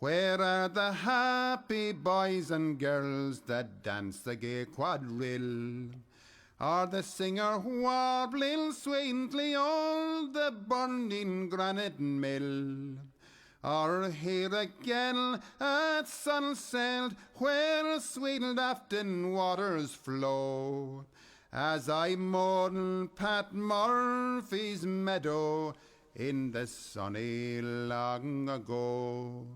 Where are the happy boys and girls that dance the gay quadrille? Or the singer warbling sweetly o'er the burning granite mill? Or here again at sunset where sweet Lafton waters flow, as I mourn Pat Murphy's meadow in the sunny long ago.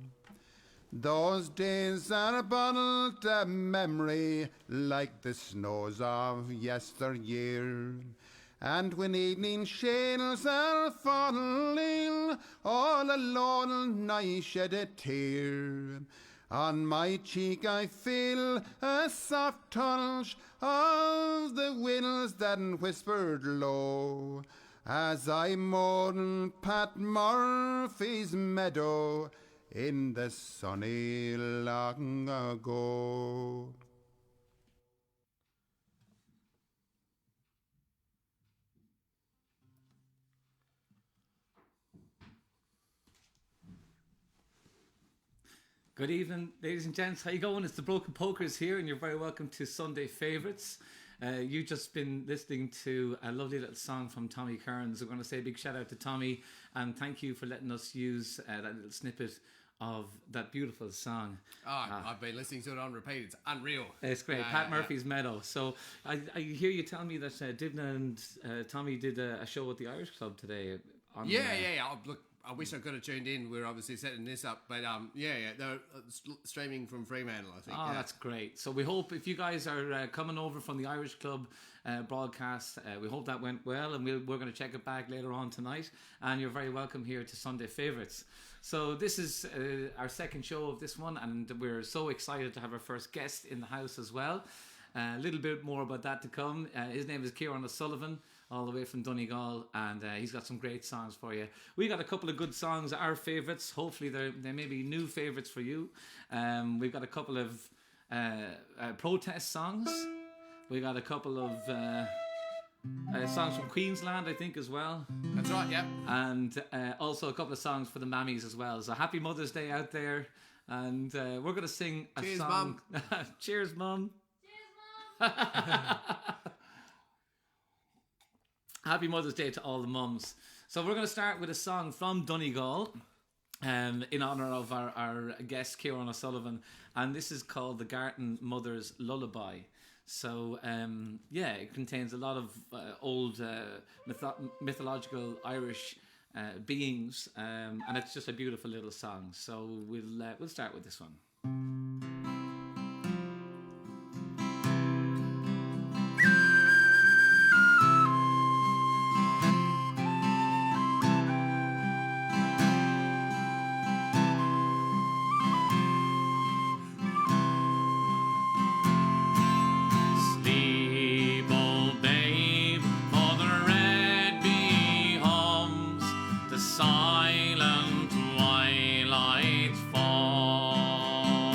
Those days are but a memory like the snows of yesteryear. And when evening shades are falling, all alone I shed a tear. On my cheek I feel a soft touch of the winds that whispered low, as I mourn Pat Murphy's meadow in the sunny long ago. Good evening, ladies and gents. How you going? It's the Broken Pokers here, and you're very welcome to Sunday Favourites. You've just been listening to a lovely little song from Tommy Kearns. We're going to say a big shout out to Tommy, and thank you for letting us use that little snippet of that beautiful song. I've been listening to it on repeat. It's unreal. It's great. Pat Murphy's Meadow. So I hear you tell me that Divna and Tommy did a show at the Irish Club today. Yeah. Oh, look, I wish I could have tuned in. We're obviously setting this up, but they're streaming from Fremantle, I think. That's great. So we hope if you guys are coming over from the Irish Club broadcast, we hope that went well, and we're going to check it back later on tonight. And you're very welcome here to Sunday Favourites. So this is our second show of this one, and we're so excited to have our first guest in the house as well. A little bit more about that to come. His name is Kieran O'Sullivan, all the way from Donegal, and he's got some great songs for you. We got a couple of good songs, our favourites. Hopefully they may be new favourites for you. We've got a couple of protest songs. We got a couple of songs from Queensland, I think, as well. That's right, yeah. And also a couple of songs for the mammies as well. So happy Mother's Day out there. And we're going to sing a Cheers, song. Mum. Cheers, Mum. Cheers, Mum. Happy Mother's Day to all the mums. So we're going to start with a song from Donegal in honour of our guest Kieran O'Sullivan, and this is called The Garton Mother's Lullaby. So it contains a lot of old mythological Irish beings, and it's just a beautiful little song. So we'll start with this one. Silent twilight falls.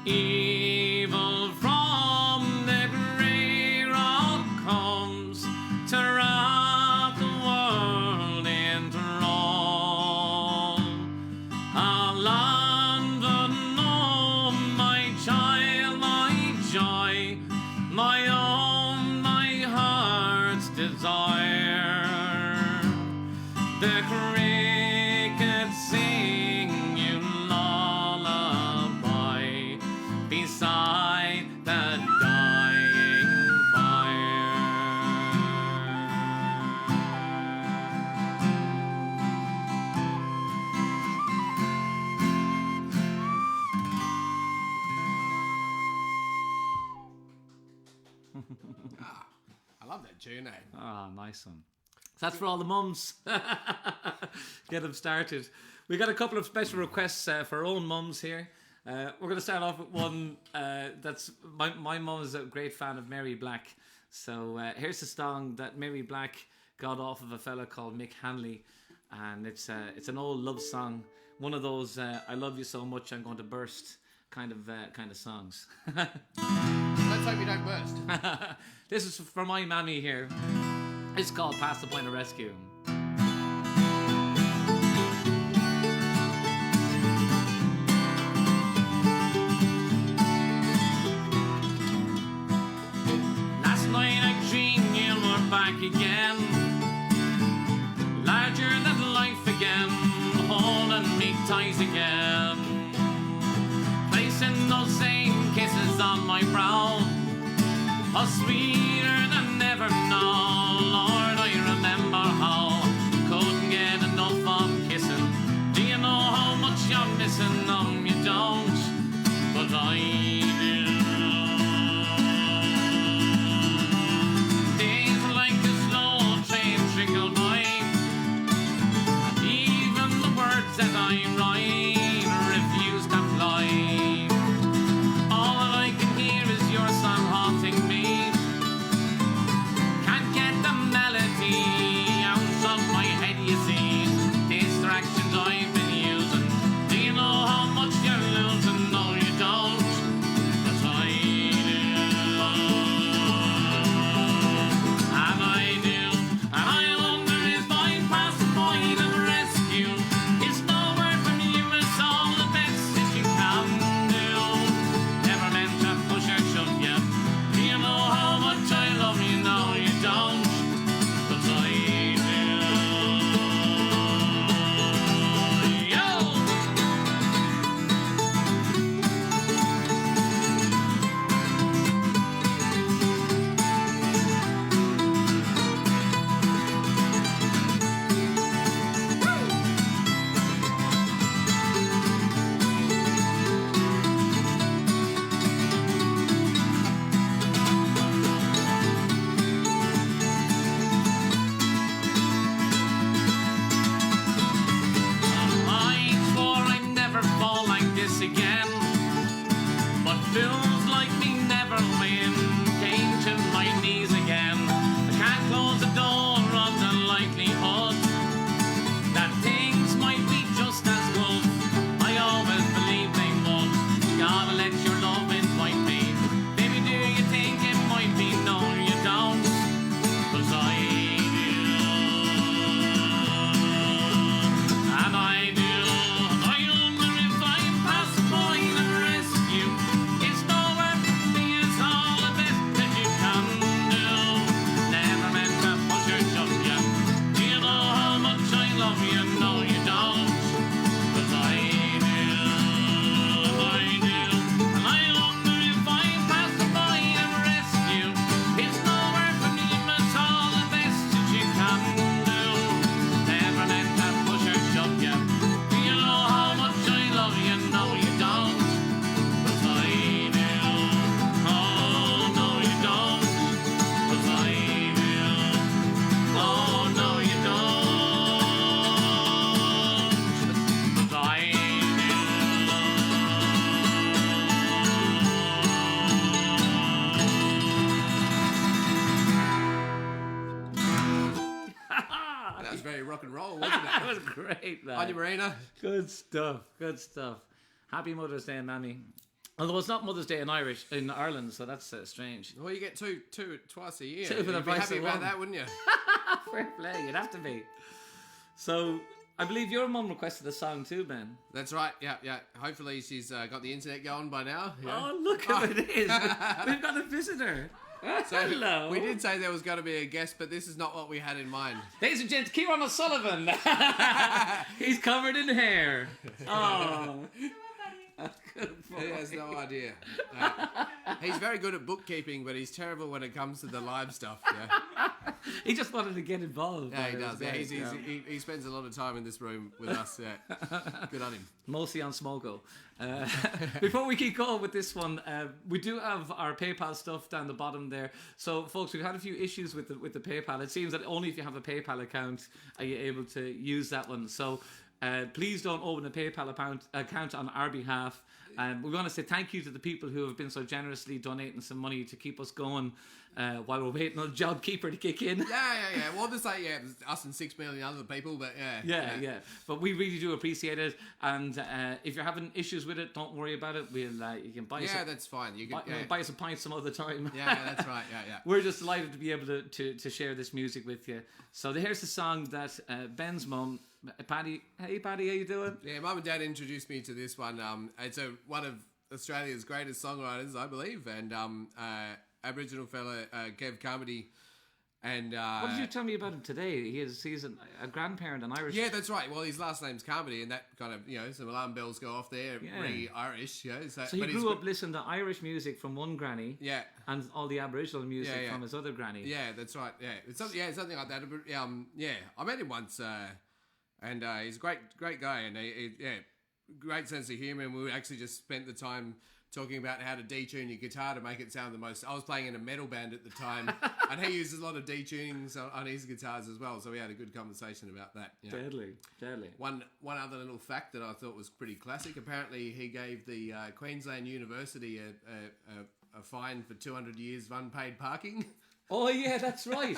Evil from the grey rock comes to wrap the world in thrall. A land unknown, my child, my joy, my own, my heart's desire. The crickets sing you lullaby beside the dying fire. I love that tune, eh? Ah, nice one. So that's for all the mums. Get them started. We got a couple of special requests for our own mums here. We're going to start off with one that's my mum is a great fan of Mary Black. So here's a song that Mary Black got off of a fella called Mick Hanley, and it's an old love song. One of those "I love you so much I'm going to burst" kind of songs. Let's hope you don't burst. This is for my mammy here. It's called "Past the Point of Rescue." Last night I dreamed you were back again, larger than life again, holding me tight again, placing those same kisses on my brow, oh, sweeter than ever now. Lord, I remember how couldn't get enough of kissing. Do you know how much you're missing? No, you don't, but I do. Days like a slow train trickle by, even the words that I write refuse to fly. All that I can hear is your song haunting me. Can't get the melody out of my head, you see. Distractions I've been using. Do you know how much you're losing? No, you don't, but I do. And I do. And I wonder if I pass the point of rescue. It's no word from you, it's all the best that you can do. Never meant to push or shove you. Do you know how much I love you? No, you don't, but I do. Yo! I swore I'd never fall like this again, but fools like me never win. Came to my knees again. I can't close the door on the likelihood that things might be just as good. I always believed they would. Gotta let your love invite me. Baby, do you think it might be? No, you don't, 'cause I do. And I do. I wonder if I pass the point of rescue. It's nowhere from me, it's all the best that you can do. Never meant to push or shove you. Do you know how much I love you? No, you don't, but I do. I do. And I wonder if I pass the point of rescue. It's nowhere from me, it's all the best that you can do. Never meant to push or shove you. Do you know how much I love you? No, you don't, but I do. Oh, no, you don't, but I do. Oh, no, you don't, but I That was very rock and roll, wasn't That it? was great, man. Anya Marina. Good stuff. Good stuff. Happy Mother's Day, Mammy. Although it's not Mother's Day in Ireland, so that's strange. Well, you get two twice a year. Two for the You'd be price happy of about one. that, wouldn't you? Fair play, you'd have to be. So, I believe your mum requested a song too, Ben. That's right. Yeah. Hopefully she's got the internet going by now. Yeah. Oh, look who it is. We've got a visitor. So Hello. we did say there was going to be a guest, but this is not what we had in mind. Ladies and gents, Kieran O'Sullivan. He's covered in hair. Oh. Good boy. He has no idea. He's very good at bookkeeping, but he's terrible when it comes to the live stuff. Yeah, He just wanted to get involved. yeah he does. Yeah, Great, he spends a lot of time in this room with us. Yeah, good on him. Mostly on Smoko. Before we keep going with this one, we do have our PayPal stuff down the bottom there. So, folks, we've had a few issues with the PayPal. It seems that only if you have a PayPal account are you able to use that one. So, please don't open a PayPal account on our behalf. We want to say thank you to the people who have been so generously donating some money to keep us going while we're waiting on JobKeeper to kick in. Yeah. Well, just like us and 6 million other people, but Yeah. But we really do appreciate it. And if you're having issues with it, don't worry about it. You can buy us. that's fine. You can Buy us a pint some other time. Yeah, that's right. Yeah. We're just delighted to be able to share this music with you. So here's the song that Ben's mum, Paddy. Hey, Paddy, how you doing? Yeah, Mum and Dad introduced me to this one. It's one of Australia's greatest songwriters, I believe, and Aboriginal fella Kev Carmody. And What did you tell me about him today? He's a grandparent, an Irish. yeah, that's right. Well, his last name's Carmody, and that kind of some alarm bells go off there. Yeah. Really Irish, So So he but grew he's- up listening to Irish music from one granny, Yeah. and all the Aboriginal music Yeah. from his other granny. Yeah, that's right. Yeah, it's something like that. But, I met him once, and he's a great guy, and great sense of humour. And we actually just spent the time talking about how to detune your guitar to make it sound the most. I was playing in a metal band at the time, and he uses a lot of detunings on his guitars as well. So we had a good conversation about that. Yeah. Deadly. One other little fact that I thought was pretty classic. Apparently, he gave the Queensland University a fine for 200 years of unpaid parking. Oh yeah, that's right.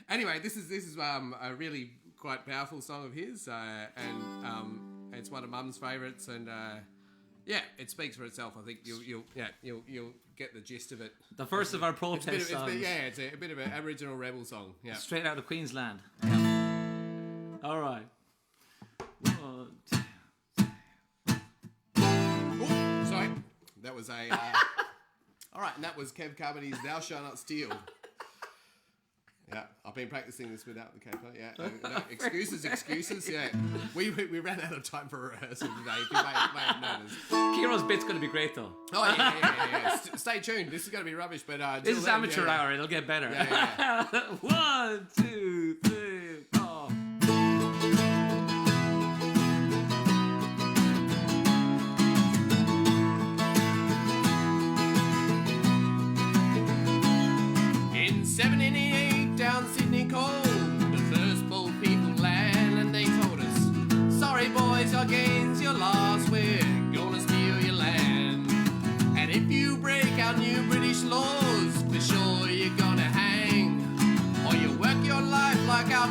Anyway, this is a really quite powerful song of his, and it's one of Mum's favourites, and it speaks for itself. I think you'll get the gist of it. The first of our protest songs. It's a bit of an Aboriginal rebel song. Yeah. Straight out of Queensland. All right. One, two. Sorry, that was a. All right, and that was Kev Carmody's "Thou Shalt Not Steal." Yeah, I've been practicing this without the capo. Yeah, no, excuses. Yeah, we ran out of time for rehearsal today. If you may have noticed. Kieran's bit's going to be great though. Oh yeah. Stay tuned. This is going to be rubbish, but This is amateur hour. It'll get better. Yeah. 1, 2, 3, 4. In 788, down Sydney Cold, the first boat people land, and they told us, sorry boys, your gains, your loss, we're gonna steal your land. And if you break our new British laws, for sure you're gonna hang, or you work your life like our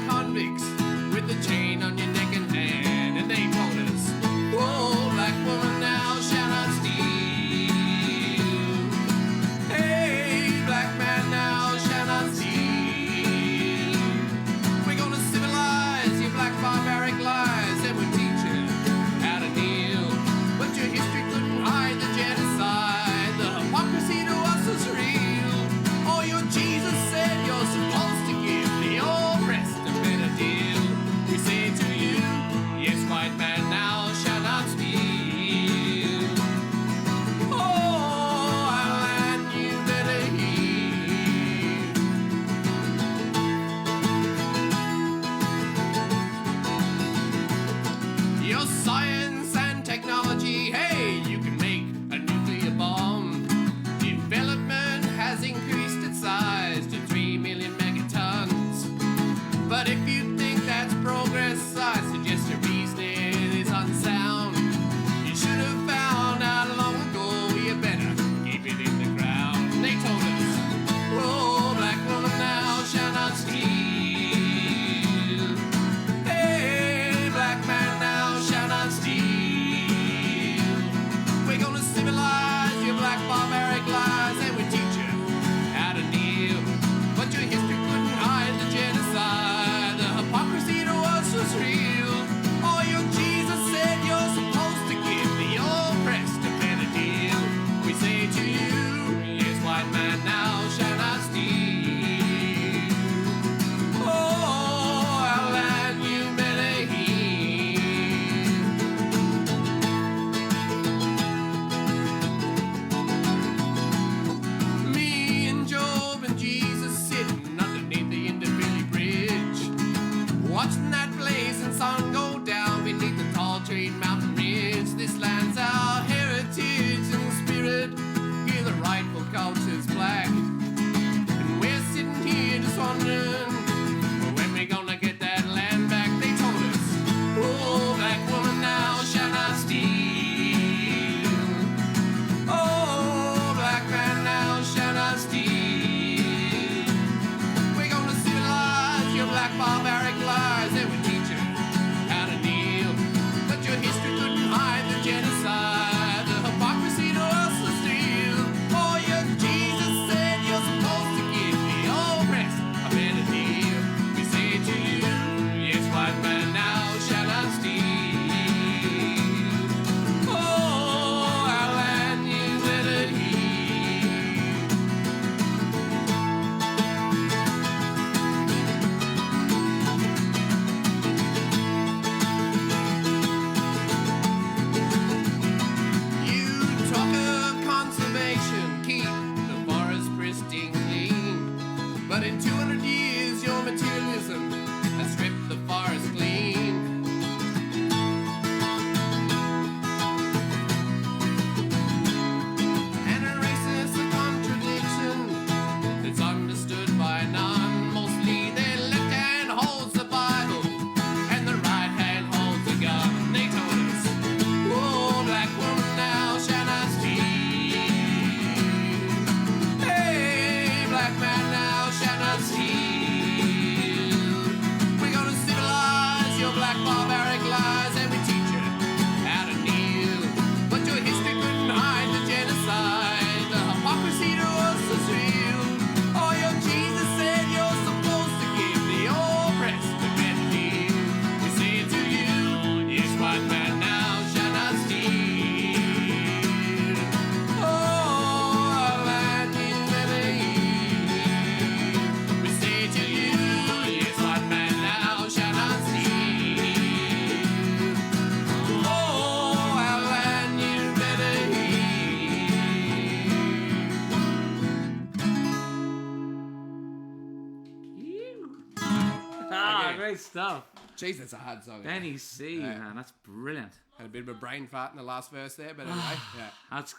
Great stuff. Jeez, that's a hard song. Benny C, Yeah. man, that's brilliant. Had a bit of a brain fart in the last verse there, but anyway, yeah. That's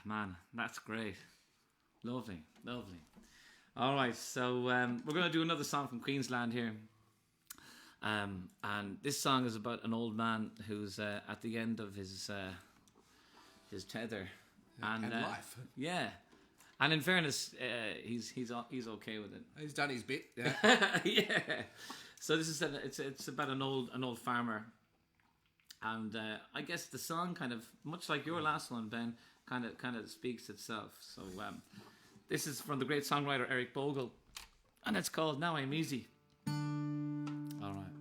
man, that's great. Lovely, lovely. All right, so we're going to do another song from Queensland here. And this song is about an old man who's at the end of his tether, and life. Yeah, and in fairness, he's okay with it. He's done his bit. Yeah. Yeah. So this is it's about an old farmer, and I guess the song kind of much like your last one, Ben, kind of speaks itself. So this is from the great songwriter Eric Bogle, and it's called "Now I'm Easy." All right.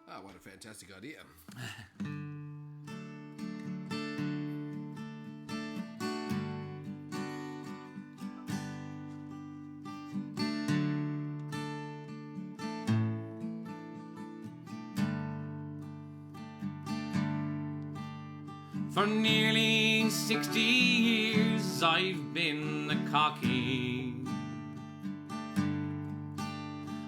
Oh, what a fantastic idea. For nearly 60 years I've been a cocky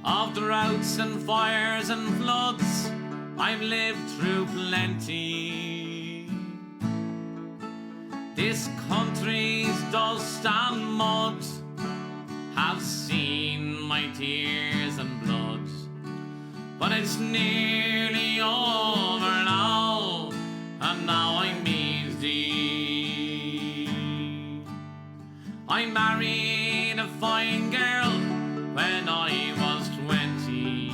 of droughts and fires and floods. I've lived through plenty. This country's dust and mud have seen my tears and blood, but it's nearly over now, and now I'm easy. I married a fine girl when I was 20.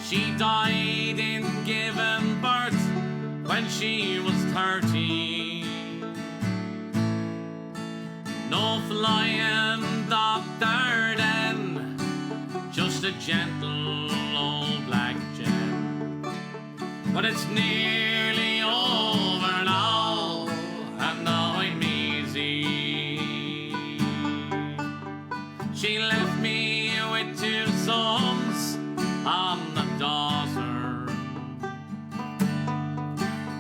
She died in giving birth when she was 30. No flying doctor then, just a gentle old black gem. But it's nearly over now, and now I'm easy. She left me with 2 sons and a daughter,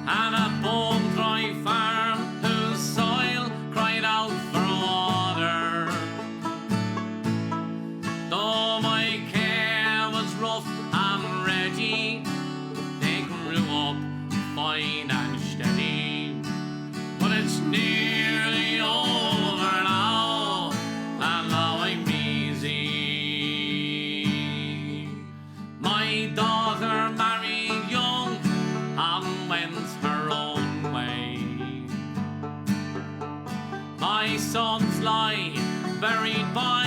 and a bone dry farm whose soil cried out for water. Though my care was rough and ready, they grew up fine and steady. But it's nearly over now, and now I'm easy. My daughter married young and went her own way. My sons lie buried by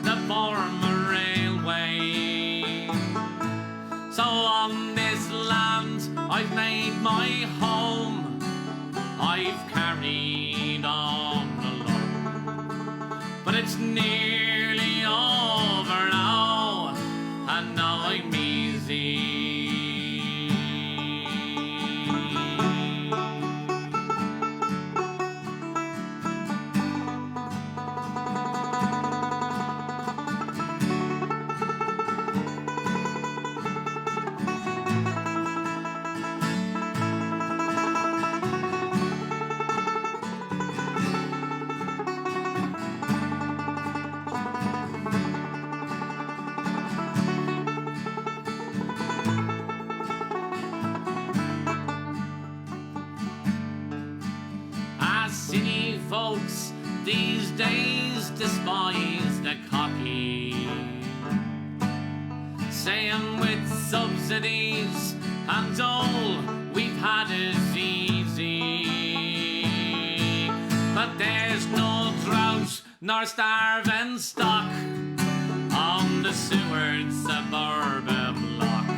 the Burma Railway. So on this land I've made my home, I've carried on alone. But it's nearly over now, and now I'm easy. As city folks these days despise the cocky, saying with subsidies and all we've had is easy. But there's no drought nor starving stock on the Seward suburban block.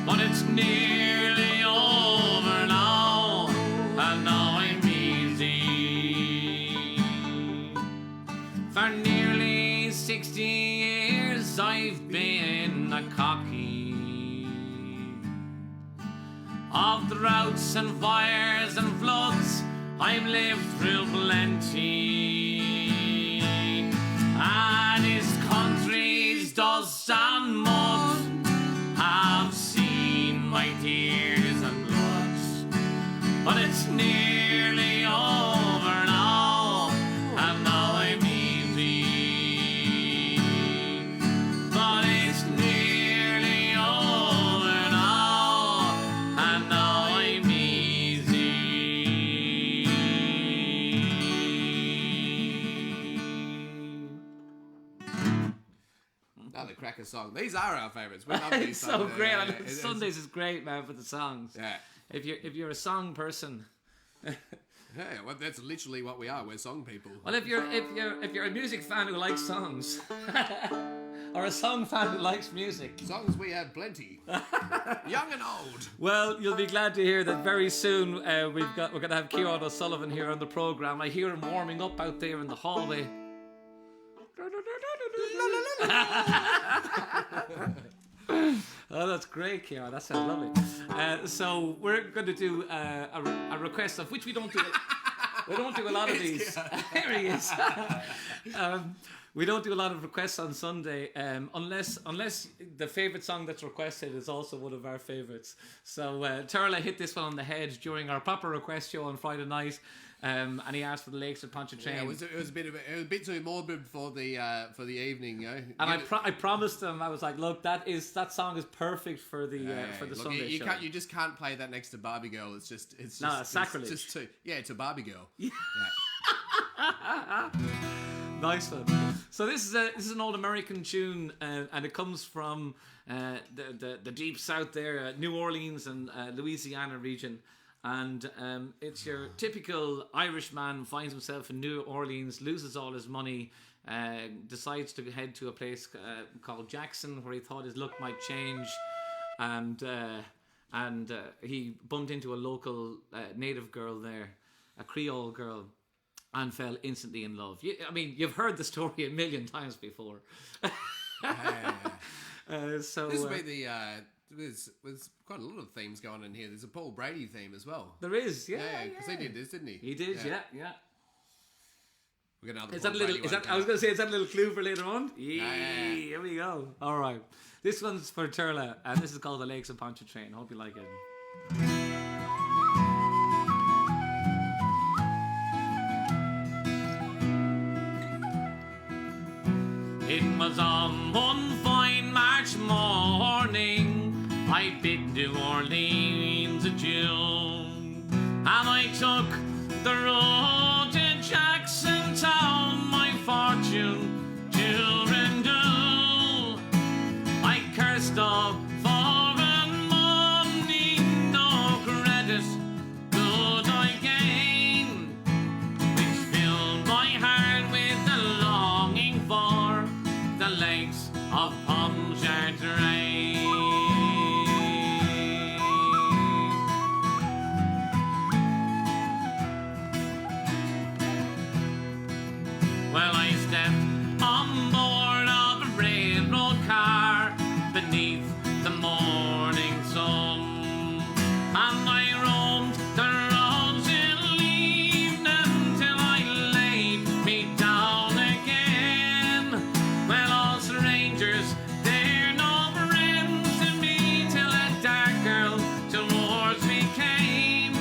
But it's nearly over now, and now I'm easy. For nearly 60 years I've been a cocky of droughts and fires and floods. I've lived through plenty, and his country's dust and mud have seen my tears and blood. But it's nearly over now, and now I'm easy. cracker song. These are our favourites. We love It's these so songs. great. Yeah, I mean, it's- Sundays is great, man, for the songs. Yeah. If you're a song person, Yeah, well, that's literally what we are. We're song people. well, if you're a music fan who likes songs, or a song fan who likes music, Songs we have plenty. Young and old. well, you'll be glad to hear that very soon we're going to have Ciarán O'Sullivan here on the program. I hear him warming up out there in the hallway. Oh, that's great, Ciarán. That sounds lovely. So we're going to do a request of which we don't do. We don't do a lot of these. Here he is. We don't do a lot of requests on Sunday, unless the favourite song that's requested is also one of our favourites. So Turla hit this one on the head during our proper request show on Friday night, and he asked for the Lakes of Pontchartrain. Yeah, it was a bit too morbid for the evening, you know. And I promised him, I was like, look, that song is perfect for the Look, Sunday you show. You just can't play that next to Barbie Girl. It's sacrilege. It's just too, it's a Barbie Girl. Nice one. So this is an old American tune, and it comes from the deep south there, New Orleans and Louisiana region. And it's your typical Irish man finds himself in New Orleans, loses all his money, decides to head to a place called Jackson where he thought his luck might change, and he bumped into a local native girl there, a Creole girl, and fell instantly in love. I mean, you've heard the story a million times before. So This would be there's quite a lot of themes going on in here. There's a Paul Brady theme as well. there is, Yeah, because he did this, didn't he? He did, yeah. We got another Is Paul that a little? Brady Is one that? I was going to say, is that a little clue for later on? yeah. Here we go. All right, this one's for Turla, and this is called The Lakes of Pontchartrain. Hope you like it. It was on one fine March morning I bid New Orleans adieu, and I took the road to Jackson Town, my fortune to renew. I cursed all foreign money, no credit could I gain, which filled my heart with a longing for the lakes of Pontchartrain. Well, I stepped on board of a railroad car beneath the morning sun, and I roamed the roads till evening till I laid me down again. Well, all strangers, they're no friends to me till a dark girl towards me came,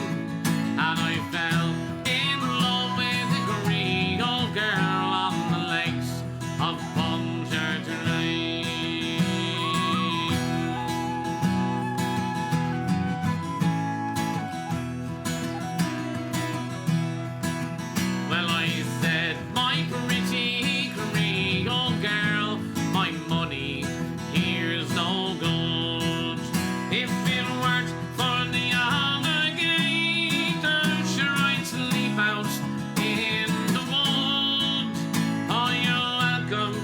and I fell in love with a Creole girl on the lakes of Pontchartrain. Well, I said, my pretty Creole girl, my money here's no good. If it weren't for the alligator, sure I'd sleep out in the wood. Oh, you're welcome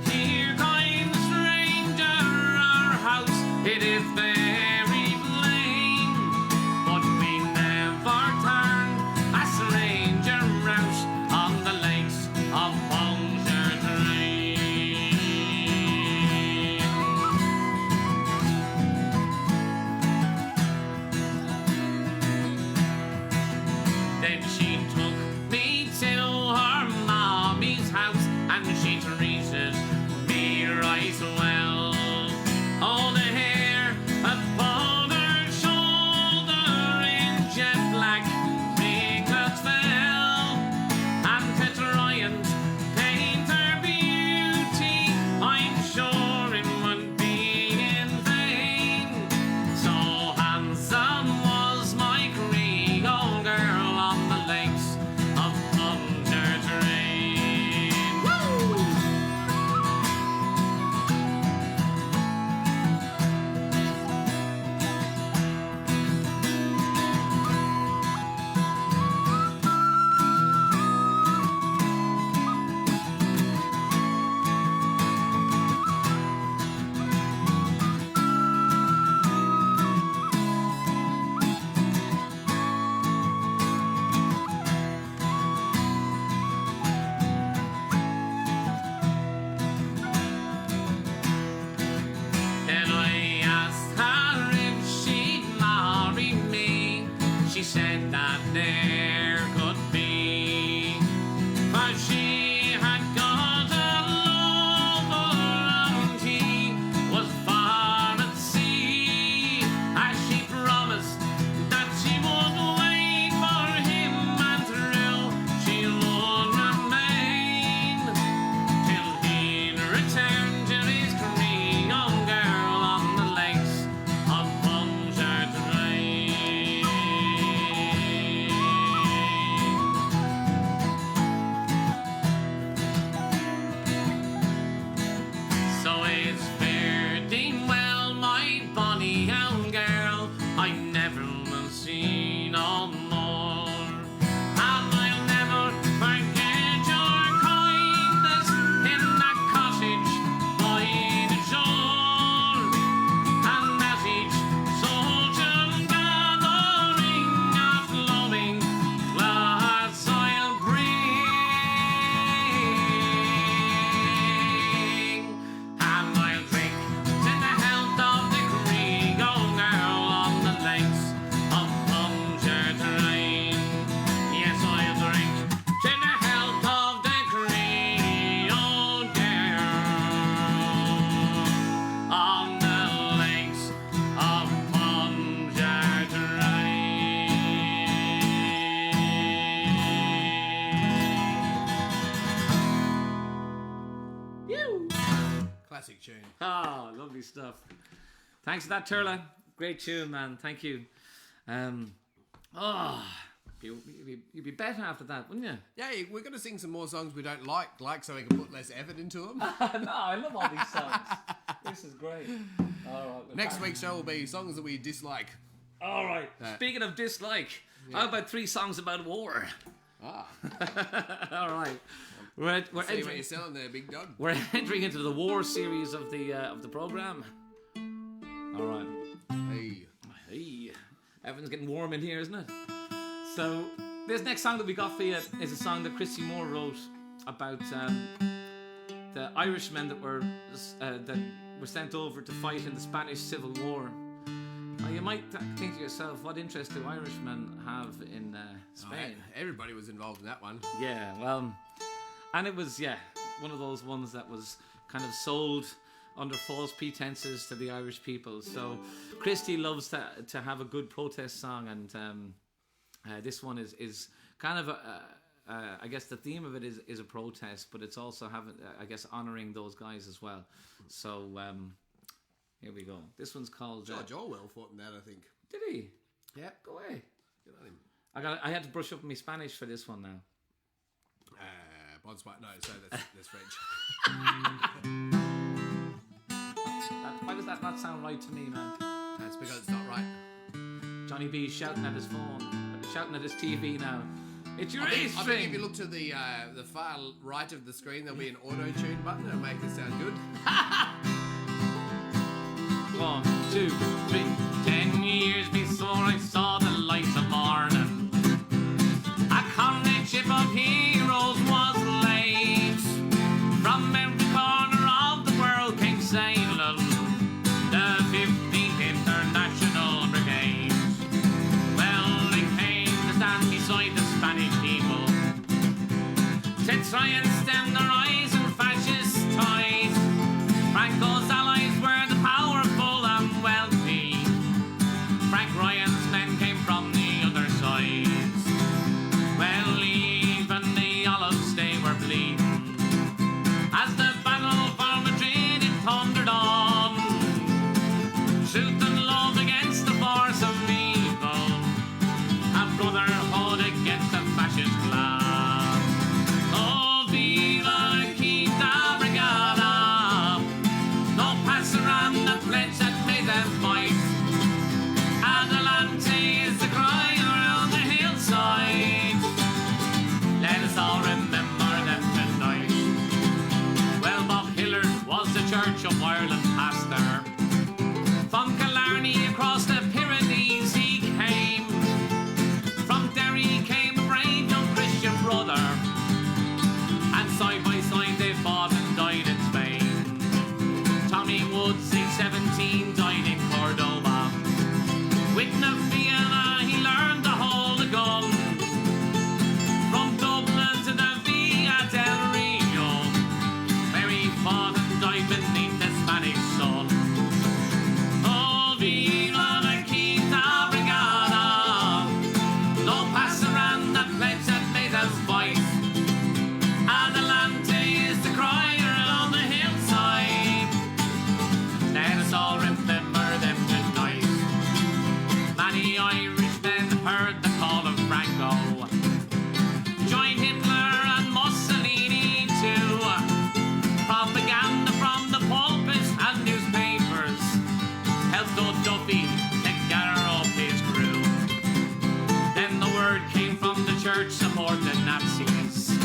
here, kind stranger. Our house, it is very plain, but we never turn a stranger out on the lakes of Pontchartrain. Then she took me to her mommy's house, and she treated me right well. All the hair upon her shoulder in jet black ringlets fell, and to try and paint her beauty, I'm sure it would be in vain. So handsome was my Creole girl on the lake she said that there could be, for she had got a lover and he was far at sea, as she promised that she would wait for him and thrill she would remain till he returned to his Creole girl on the lakes of Pontchartrain. So it's fair thee well, my bonny old girl, I never will see no more. And I'll never forget your kindness in that cottage by the shore. And as each soldier's gathering a flowing glass I'll bring, and I'll drink to the health of the Creole girl on the lakes of Pontchartrain. Yes, I'll drink to the health of the Creole girl on the lakes of Pontchartrain. Pew! Classic tune. Oh, lovely stuff. Thanks for that, Turla. Great tune, man. Thank you. You'd be better after that, wouldn't you? Yeah, we're going to sing some more songs we don't like so we can put less effort into them. No, I love all these songs. This is great. All right. Next week's show will be songs that we dislike. All right. Speaking of dislike, how about 3 songs about war? Ah, All right. We're see what entering, you're selling there, big dog. we're entering into the war series of the program. All right. Hey. Hey, everything's getting warm in here, isn't it? So, this next song that we got for you is a song that Christy Moore wrote about the Irishmen that were sent over to fight in the Spanish Civil War. Now, you might think to yourself, what interest do Irishmen have in Spain? Everybody was involved in that one. Yeah, well, and it was, one of those ones that was kind of sold under false pretenses to the Irish people. So Christy loves to have a good protest song, and this one is kind of I guess the theme of it is a protest, but it's also having honouring those guys as well. So here we go. This one's called George Orwell fought in that, I think. Did he? Yeah. Go away. Good on him. I had to brush up my Spanish for this one now. Bon Spot. No, so that's French. Why does that not sound right to me, man? That's because it's not right. Johnny B's shouting at his phone, shouting at his TV now. It's your A I think if string. you look to the far right of the screen, there'll be an auto-tune button that'll make it sound good. 1, 2, 3. 10 years before I saw the light of morning, a comradeship of heroes was laid. From every corner of the world came sailing the 15th International Brigade. Well, they came to stand beside the Spanish people to try and stem the rising fascist tide. Franco's allies were the powerful and wealthy. Frank Ryan's men came church supported Nazis.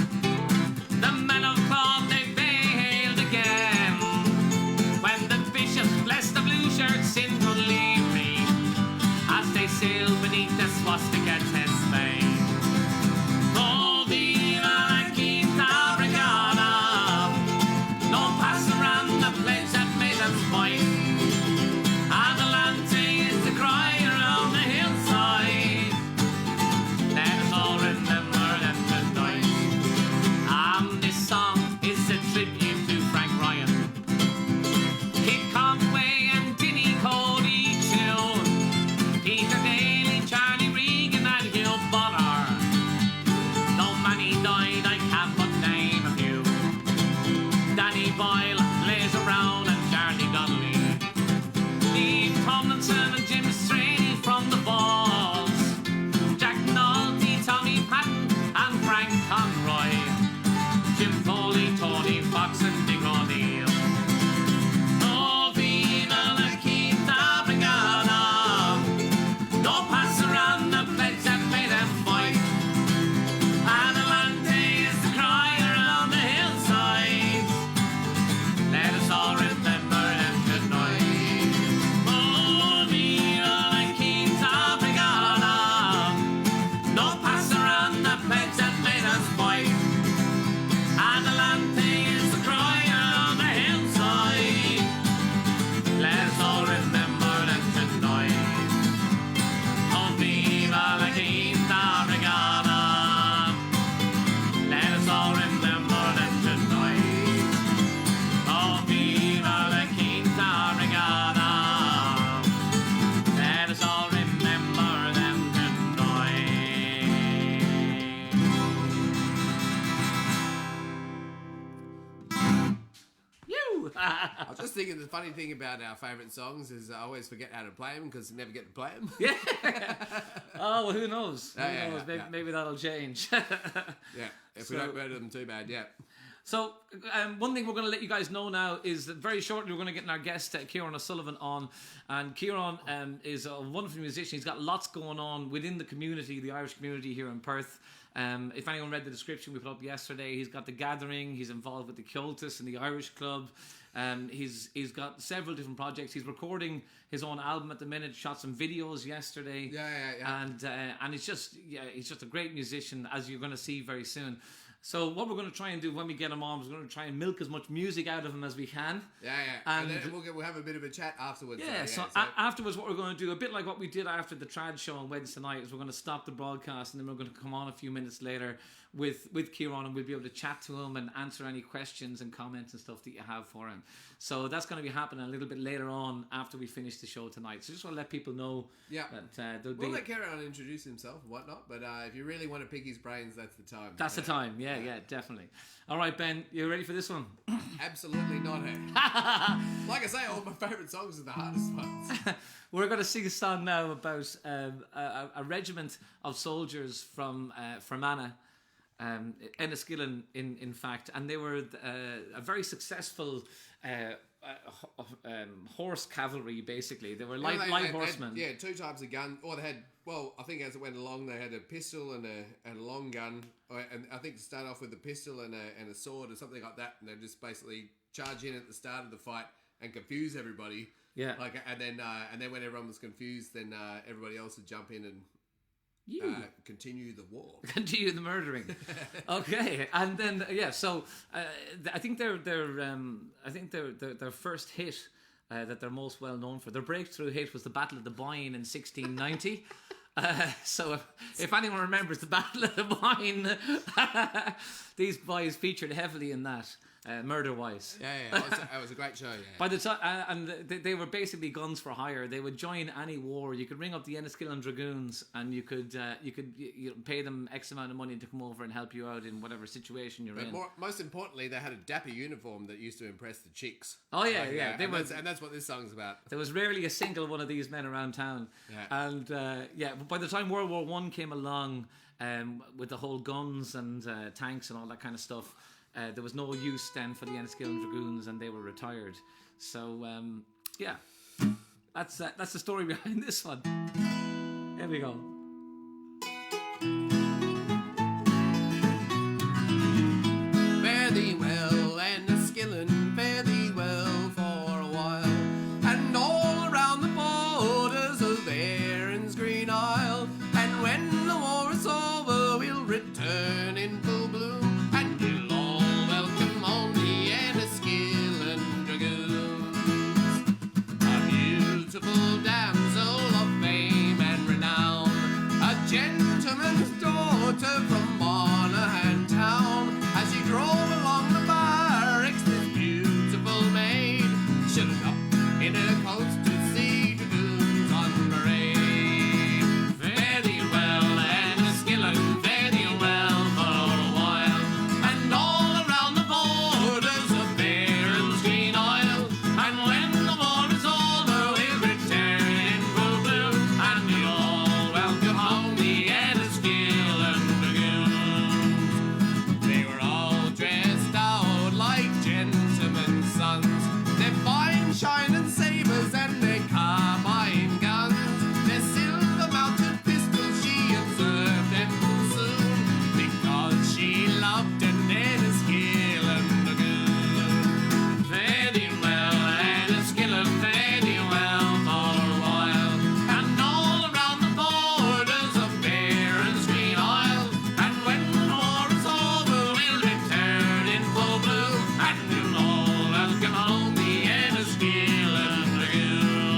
The men of cloth they failed again when the bishops blessed the blue shirts in Dunleary as they sailed beneath the swastika tents bay. Oh, viva la Quinta Brigada, no pass around the pledge that made them fight. Adelante is the cry around the hillside. Let us all remember them tonight. This song is a tribute to Frank Ryan, Kid Conway and Dinny Cody too, Peter Daly, Charlie Regan and Hugh Bonner. Though many died, I can't but name a few. Danny Boyle, Blaze Brown and Charlie Donnelly, Steve Tomlinson and Jim Strady from the Balls, Jack Nolte, Tommy Patton and Frank Conroy, Jim Foley, Tony Fox and Dick O'Neill. Oh, viva la Quinta Brigada, no pass around the pledge that made them fight. Adelante is the cry around the hillsides. Let us all remember them tonight. Oh, viva la Quinta Brigada, no pass around the pledge that made us fight. Adelante is the cry around the hillside. Let us all remember them tonight. Oh, viva la Quinta Brigada. Let us all remember them tonight. Oh, viva la Quinta Brigada. Let us all remember them tonight. You! I was just thinking the funny thing about our favourite songs is I always forget how to play them because I never get to play them. Oh, well, who knows? Who Yeah, knows? yeah. Maybe that'll change. Yeah, if we So- don't murder them too bad, yeah. So, one thing we're going to let you guys know now is that very shortly we're going to get our guest, Kieran O'Sullivan, on. And Kieran is a wonderful musician. He's got lots going on within the community, the Irish community here in Perth. If anyone read the description we put up yesterday, he's got The Gathering, he's involved with the Cultus and the Irish Club. He's got several different projects. He's recording his own album at the minute, shot some videos yesterday. Yeah. And he's just a great musician, as you're going to see very soon. So what we're going to try and do when we get him on is we're going to try and milk as much music out of him as we can. Yeah. And And- then we'll have a bit of a chat afterwards. Yeah, so afterwards what we're going to do, a bit like what we did after the trad show on Wednesday night, is we're going to stop the broadcast and then we're going to come on a few minutes later with Kieran, and we'll be able to chat to him and answer any questions and comments and stuff that you have for him. So that's going to be happening a little bit later on after we finish the show tonight. So just want to let people know that there'll be... We'll let Kieran introduce himself and whatnot, but if you really want to pick his brains, that's the time. That's the time, yeah, definitely. All right, Ben, you ready for this one? Absolutely not, eh? Like I say, all my favourite songs are the hardest ones. We're going to sing a song now about a regiment of soldiers from Fermanagh, Enniskillen, in fact, and they were a very successful horse cavalry, basically. They were light horsemen. Had, two types of gun. Or they had, well, I think as it went along, they had a pistol and a long gun. And I think to start off with a pistol and a sword or something like that. And they'd just basically charge in at the start of the fight and confuse everybody. Yeah. And then when everyone was confused, then everybody else would jump in and continue the war. Continue the murdering. Okay, and then so I think their first hit that they're most well known for, their breakthrough hit, was the Battle of the Boyne in 1690. So if anyone remembers the Battle of the Boyne, these boys featured heavily in that. Murder-wise. Yeah. It was a great show, yeah. By the time, and they were basically guns for hire. They would join any war. You could ring up the Enniskillen Dragoons, and you could pay them X amount of money to come over and help you out in whatever situation you're in. Most importantly, they had a dapper uniform that used to impress the chicks. Oh yeah. And that's what this song's about. There was rarely a single one of these men around town. Yeah. And but by the time World War I came along, with the whole guns and tanks and all that kind of stuff, there was no use then for the Enniskillen Dragoons, and they were retired. So that's the story behind this one. Here we go. gentleman's daughter from Monaghan town. As she drove along the barracks, this beautiful maid should look up in her coats to see dragoons on parade. Very well, and a skillet, very well for a while. And all around the borders of Barons Green Isle. And when the war is over, we'll return in full bloom. And we'll all welcome home the Enniskillen Dragoons. They were all dressed out like gentlemen's sons. Their fine shining sabres and their carbine guns. Their silver-mounted pistols, she observed them soon, because she loved an Enniskillen Dragoon. Very well, Enniskillen, very well for a while. And all around the borders of Barons Green Isle. And when the war is over, we'll return in full bloom. And we'll all welcome home the Enniskillen Dragoons.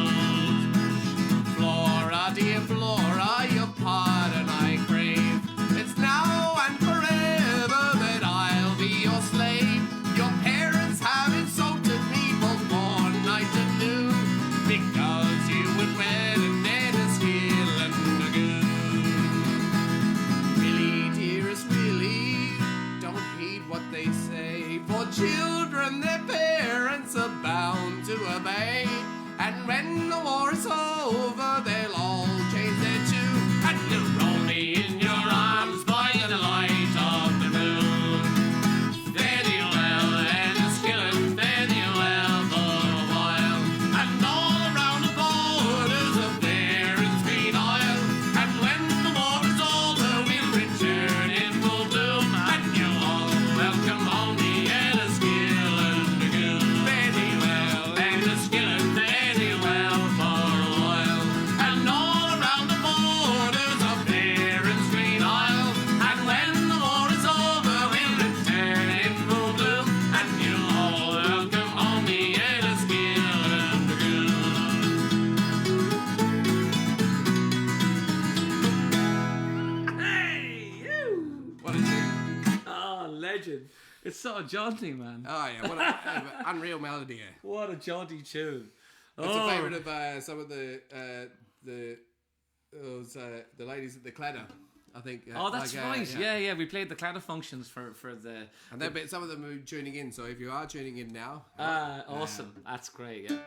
Flora, dear Flora, your pardon I crave. It's now and forever that I'll be your slave. Your parents have insulted me both morn, night and noon, because you would wed an Enniskillen Dragoon. Willie, dearest Willie, don't heed what they say. For children, their parents are bound to obey. And when the war is over, they'll all change their tune. And you'll roll me in your arms by the light of the moon. Very well, Enniskillen, very well for a while. And all around the borders of Barons Green Isle. And when the war is over, we'll return in full bloom. And you'll all welcome home the Enniskillen Dragoon. Very well, Enniskillen, very well for a while. And all around the borders of Barons Green Isle. And when the war is over, we'll return in full bloom. And you'll all welcome home the Enniskillen Dragoon. Hey, you! What a tune. Oh, legend. It's so jaunty, man. Oh yeah, what an unreal melody. Yeah. What a jaunty tune. It's a favourite of some of the ladies at the Cladder, I think. Oh, that's right. Yeah. We played the Cladder functions for the. And then some of them are tuning in. So if you are tuning in now, awesome. That's great. Yeah.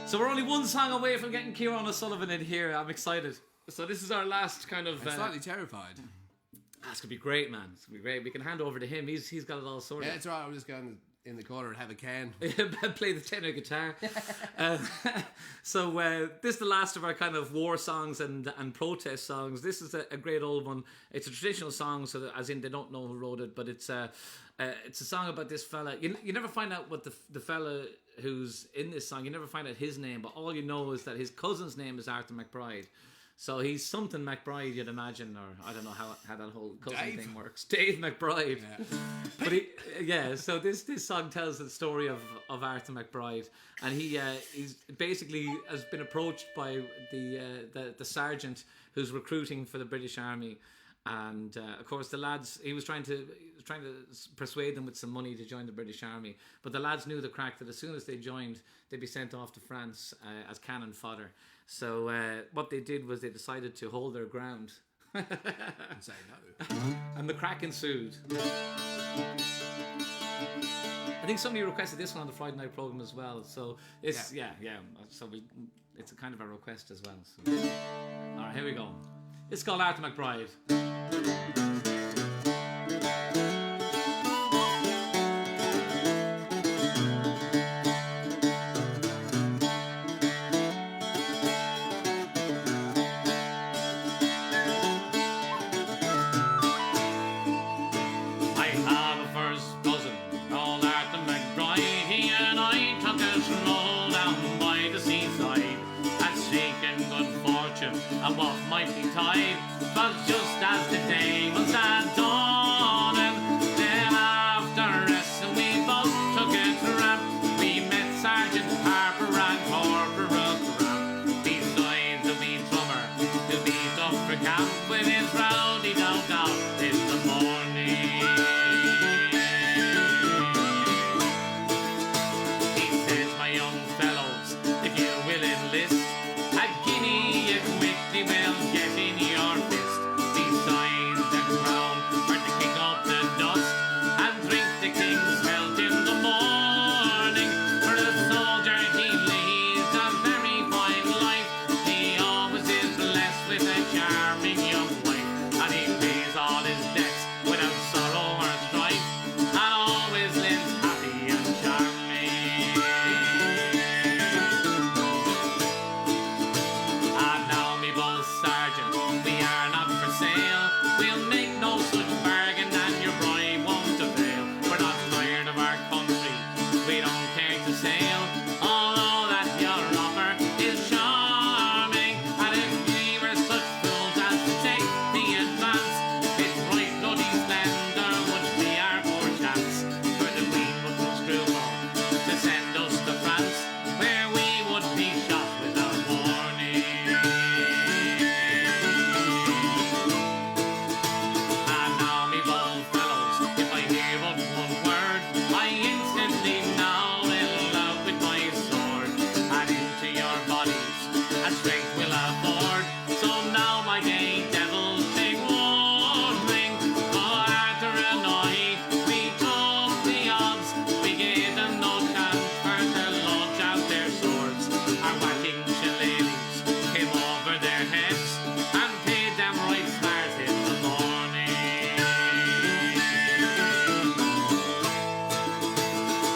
So we're only one song away from getting Kieran O'Sullivan in here. I'm excited. So this is our last kind of. I'm slightly terrified. It's gonna be great, man. It's gonna be great. We can hand over to him. He's got it all sorted. Yeah, that's right. I'm just going in the corner and have a can. Play the tenor guitar. So this is the last of our kind of war songs and protest songs. This is a great old one. It's a traditional song, so that, as in they don't know who wrote it, but it's a song about this fella. You never find out what the fella who's in this song. You never find out his name, but all you know is that his cousin's name is Arthur McBride. So he's something McBride, you'd imagine, or I don't know how that whole cousin thing works. Dave McBride. Yeah. But so this song tells the story of Arthur McBride, and he's basically has been approached by the sergeant who's recruiting for the British Army, and of course the lads, he was trying to persuade them with some money to join the British Army, but the lads knew the crack that as soon as they joined, they'd be sent off to France as cannon fodder. So what they did was they decided to hold their ground. And say no. And the crack ensued. I think somebody requested this one on the Friday night program as well. So it's yeah. So it's a kind of a request as well. So. All right, here we go. It's called Arthur McBride. And what might be tide, but just as the day was dawning, then after rest we both took a tramp. We met Sergeant Harper and Corporal Cramp, beside the wee drummer who beat up for camp with his rowdy down in the morning. He says, my young fellows, if you will enlist, a guinea you quickly will get in your fist. Besides the crown, for to kick up the dust and drink the king's health in the morning. For a soldier he leads a very fine life. He always is blessed with a charming young wife, and he pays all his debts without sorrow or strife, and always lives happy and charming. And now, me bold sergeant, we are not for sale. We'll make no such bargain, and your bribe won't avail. We're not tired of our country, we don't care to sail. Although that your offer is charming, and if we were such fools as to take the advance, it's right bloody slender would be our poor chance. For the Queen wouldn't scruple to send us to France, where we would be shot without warning. And now, me bold fellows, if I hear but one word, I instantly now will out with my sword, and into your bodies a strength will afford. So now, my gay devils, take warning. For Arthur and I, we took the odds. We gave them no chance for to launch out their swords. Our whacking shillelaghs came over their heads and paid them right smart in the morning.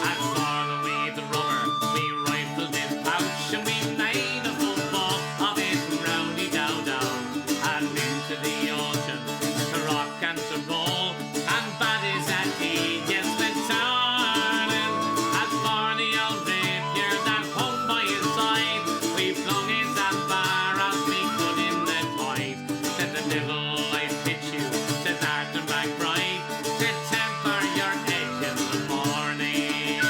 And for the weed the rubber, we rifled his pouch, and we made a football of his rowdy down, and into the ocean to rock and to roll, and bad is that he gets the turning. As for the old rapier that hung by his side, we flung his as far as we could in the tide. Said the devil I pitch you, says Arthur McBride, to temper your edge in the morning.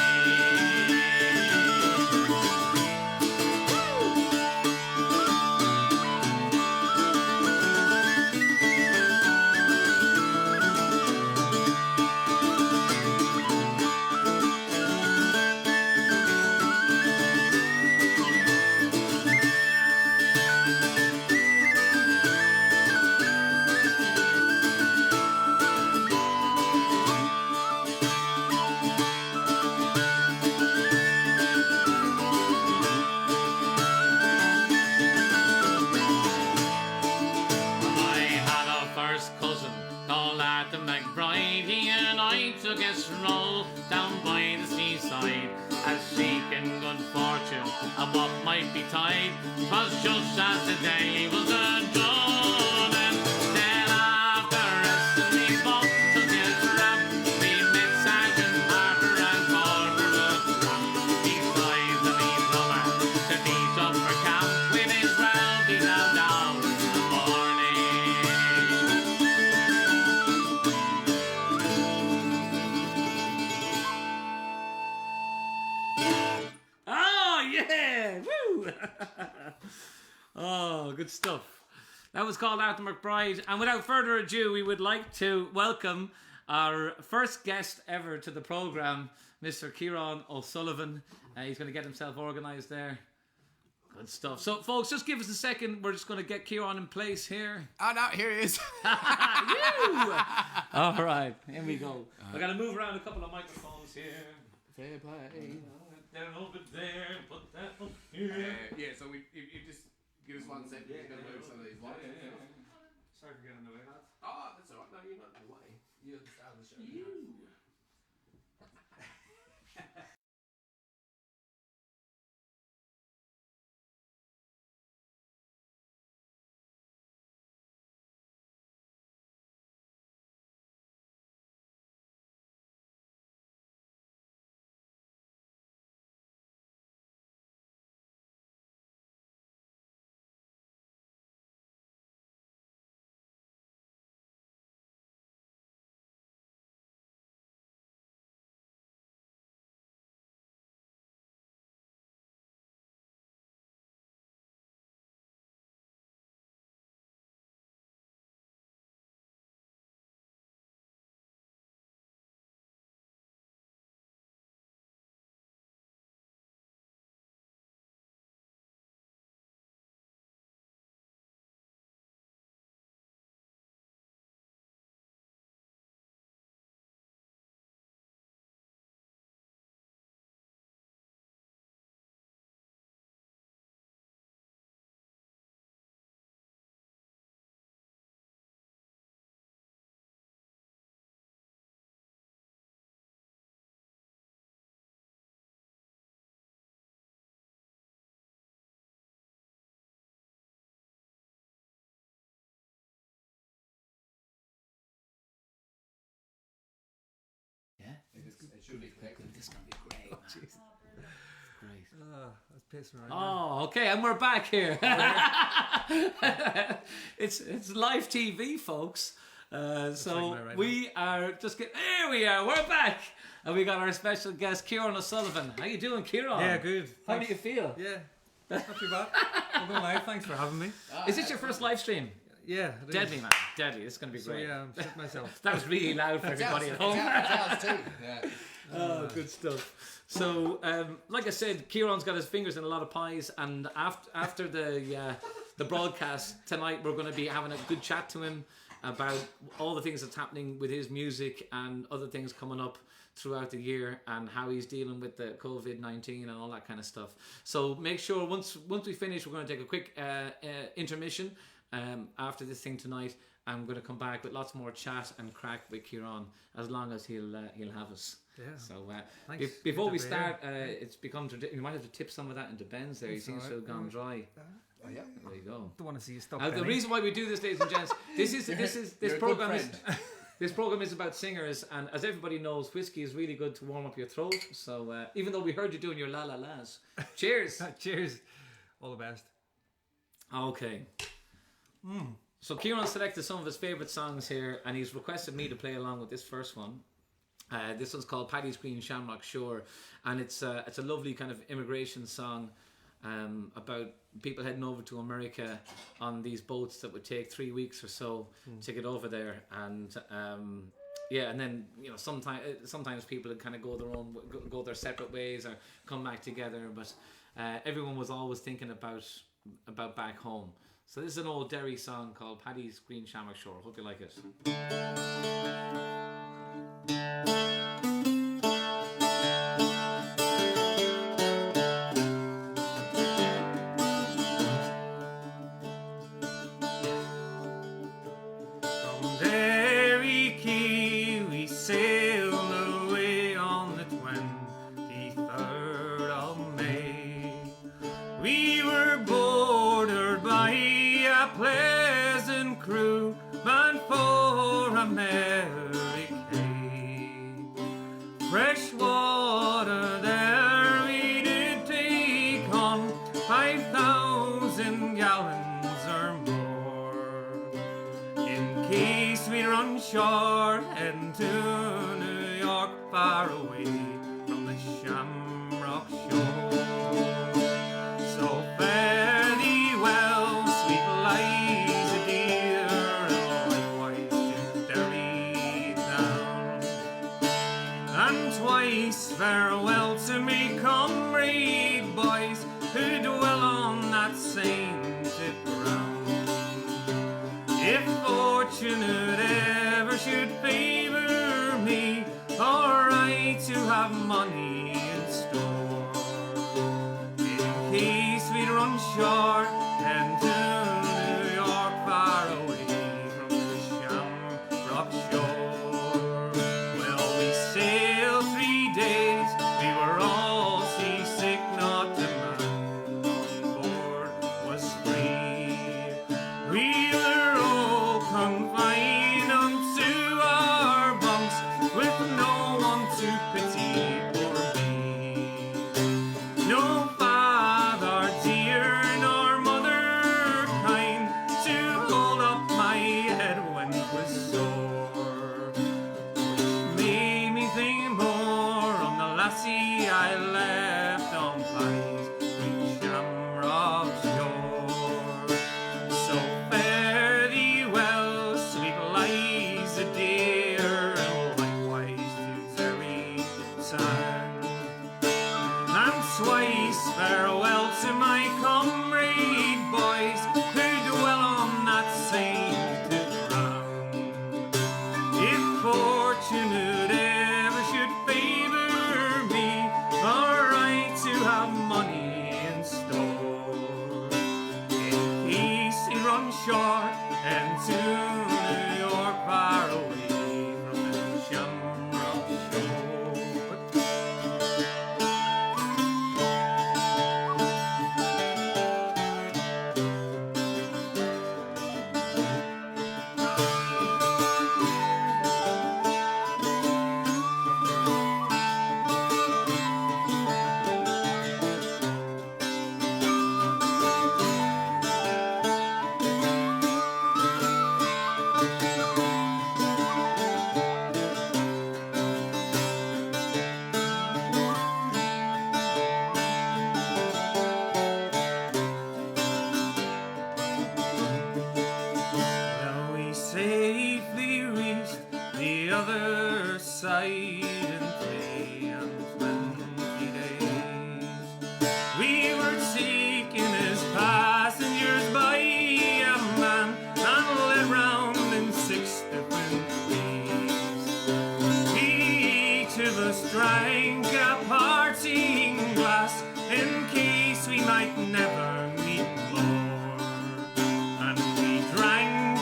I had a first cousin called Arthur McBride. He and I took a stroll down by the seaside, as seeking good fortune and what might betide. 'Twas just as the day was a dawning. Then after resting we both took a tramp, we met Sergeant Harper and Corporal Cramp. Besides the wee plumber to beat up for camp with his rowdy down in the morning. Oh yeah! Woo! Oh, good stuff. That was called Arthur McBride. And without further ado, we would like to welcome our first guest ever to the programme, Mr. Kieran O'Sullivan. He's going to get himself organised there. Good stuff. So, folks, just give us a second. We're just going to get Kieran in place here. Oh no, here he is. You! All right, here we go. We're going to move around a couple of microphones here. Fair play. Down over there, put that up here. Yeah, so you just give us 1 second. We're going to move some of these lights. Sorry for getting in the way, lads. Oh, that's all right. No, you're not in the way. You're the start of the show. You. this is gonna be great. Man. Jeez. Great. I was pissing around. Oh, okay, and we're back here. it's live TV, folks. So my right we are just here we are. We're back, and we got our special guest, Kieran O'Sullivan. How you doing, Kieran? Yeah, good. How Thanks. do you feel? Yeah, not too bad. I'm going live. Thanks for having me. Is this your first live stream? Yeah, it is. Deadly, man. Deadly. It's going to be So great. yeah, I'm shitting myself. That was really loud for everybody at home. It's ours too. Yeah. Oh, good stuff. So, like I said, Kieran's got his fingers in a lot of pies, and after the broadcast tonight, we're going to be having a good chat to him about all the things that's happening with his music and other things coming up throughout the year, and how he's dealing with the COVID-19 and all that kind of stuff. So make sure once we finish, we're going to take a quick intermission after this thing tonight. I'm going to come back with lots more chat and crack with Kieran, as long as he'll have us. Yeah. So Thanks. before Good we to be start, it's become you might have to tip some of that into Ben's there. He seems to have gone dry. Oh, yeah. There you go. Don't want to see you stop. The Benny. reason why we do this, ladies and gents, this You're a program good is friend. this program is about singers, and as everybody knows, whiskey is really good to warm up your throat. So even though we heard you doing your la la las, cheers. Cheers. All the best. Okay. So Kieran selected some of his favourite songs here, and he's requested me to play along with this first one. This one's called Paddy's Green Shamrock Shore, and it's a lovely kind of immigration song about people heading over to America on these boats that would take 3 weeks or so to get over there, and and then sometimes people would kind of go their separate ways or come back together, but everyone was always thinking about back home. So this is an old Derry song called Paddy's Green Shamrock Shore. Hope you like it. From Derry Quay we sailed away on the 23rd of May. We were bordered by a pleasant crew bound for America. Fresh water there we did take on 5,000 gallons or more, in case we'd run short heading to New York, far away from the Shamrock Shore. So fare thee well, sweet Liza dear, and likewise to Derry town. And twice farewell to me comrade boys who dwell on that sainted ground. If fortune ever should favor me, alright to have money in store, in case we'd run short and to New York, far away from the Shamrock Shore. Well, we sailed 3 days, we were all seasick, not a man on board was free. We were all confined unto our bunks, with no one to pity or me. No father dear, nor mother kind, to hold up my head when it was sore, which made me think more on the lassie I left on Paddy's Green Shamrock Shore. So fare thee well, sweet Liza dear, and likewise to Derry town. And twice farewell to my comrade boys who dwell on that sainted ground. If fortune ever should favor me, alright to have money in store, in case it run short and to New York, far away from the Shamrock Shore. safely reached the other side in 3 days. We were taken as passengers by a man and led round in 6 different ways. Each of us drank a parting glass in case we might never meet more. And we drank a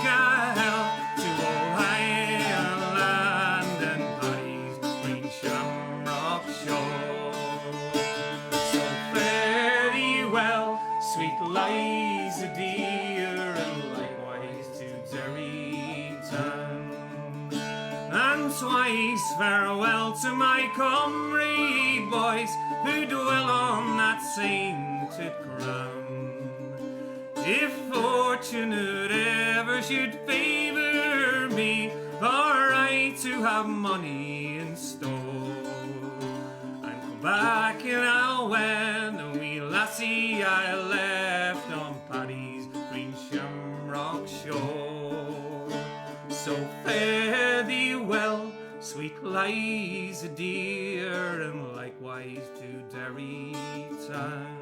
health to old Highland and Paddy's green shamrock shore. So fare thee well, sweet Liza dear, and likewise to Derrytown. And twice farewell to my comrade boys who dwell on that sainted ground. If fortunate ever should favour me, or I to have money in store, and come back and I'll wed the wee lassie I left on Paddy's green shamrock shore. So fare thee well, sweet Liza dear, and likewise to Derrytown.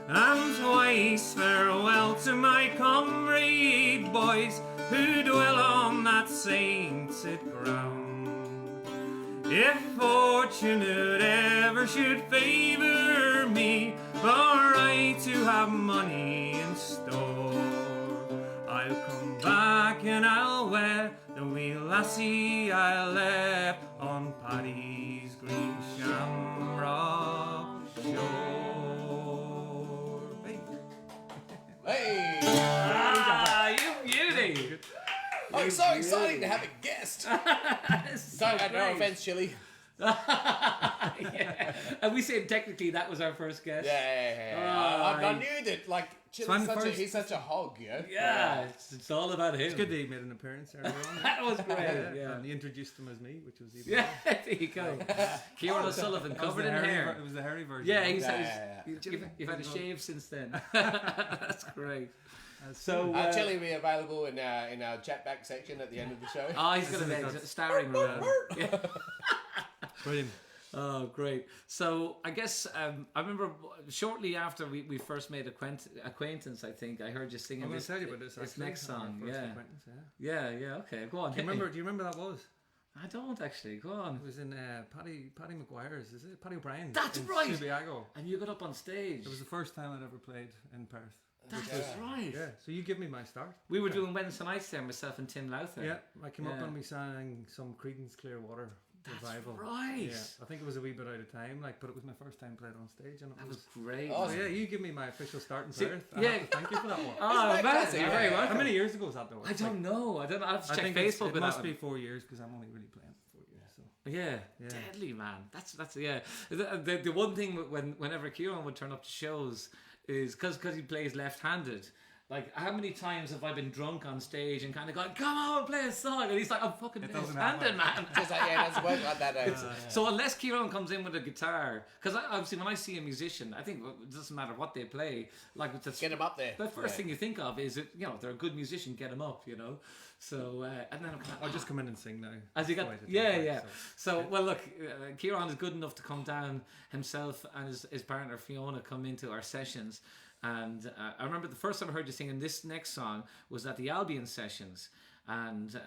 And twice farewell to my comrade boys who dwell on that sainted ground. If fortunate ever should favour me, or I to have money in store, I'll come back and I'll wed the wee lassie I left on Paddy's green shamrock shore. Hey! Ah, you beauty. Oh, it's so exciting to have a guest. So No great. offense, Chili. Yeah. And we said technically that was our first guest. Yeah. I knew that, like, I'm Chili's first. he's such a hog, yeah? Yeah, it's all about him. It's good that he made an appearance earlier on. That was great. Yeah. And he introduced him as me, which was even Yeah, there you go. Kieran O'Sullivan That was covered the in hairy hair. It was the hairy version. Yeah, he's Yeah. you've had a shave since then. That's great. So, Chili will be available in our chat back section at the end of the show. oh, he's got a starring role. Yeah. Brilliant. Oh, great. So I guess I remember shortly after we first made acquaintance, I think, I heard you singing I'm going this, to tell you about this. this actually. next Our song. first Yeah. acquaintance, yeah. Yeah, okay. Go on. Do you remember that was? I don't actually. Go on. It was in Paddy McGuire's, is it? Paddy O'Brien. That's in right. Subiaco. And you got up on stage. It was the first time I'd ever played in Perth. That's right. Yeah, so you give me my start. We were doing Wednesday nights there, myself and Tim Lowther. Yeah, I came up Yeah. and we sang some Creedence Clearwater revival. right. Yeah, I think it was a wee bit out of time, but it was my first time playing on stage, and it That was. was great. Oh, Oh yeah, you give me my official start in See, Perth. yeah. I have to thank you for that one. Oh, that man. classic? You're Yeah, very yeah. welcome. How many years ago was that though? I don't know. I don't know. I have to I check think Facebook it with must that. be 4 years because I'm only really playing for 4 years. So Yeah, Yeah. deadly man. That's yeah. The one thing whenever Kieran would turn up to shows is because he plays left-handed. Like, how many times have I been drunk on stage and kind of gone, "Come on, play a song," and he's like, "I'm fucking doesn't left-handed, man." Just like, yeah, it doesn't work like that. So unless Kieran comes in with a guitar, because obviously when I see a musician, I think it doesn't matter what they play. Like Get him up there. the first Yeah. thing you think of is that they're a good musician, get them up, So and then I'm kind of, I'll just come in and sing now. As you got, That's the way to do yeah, it, yeah. so. So, well, look, Kieran is good enough to come down himself and his partner Fiona come into our sessions. And I remember the first time I heard you singing this next song was at the Albion sessions. And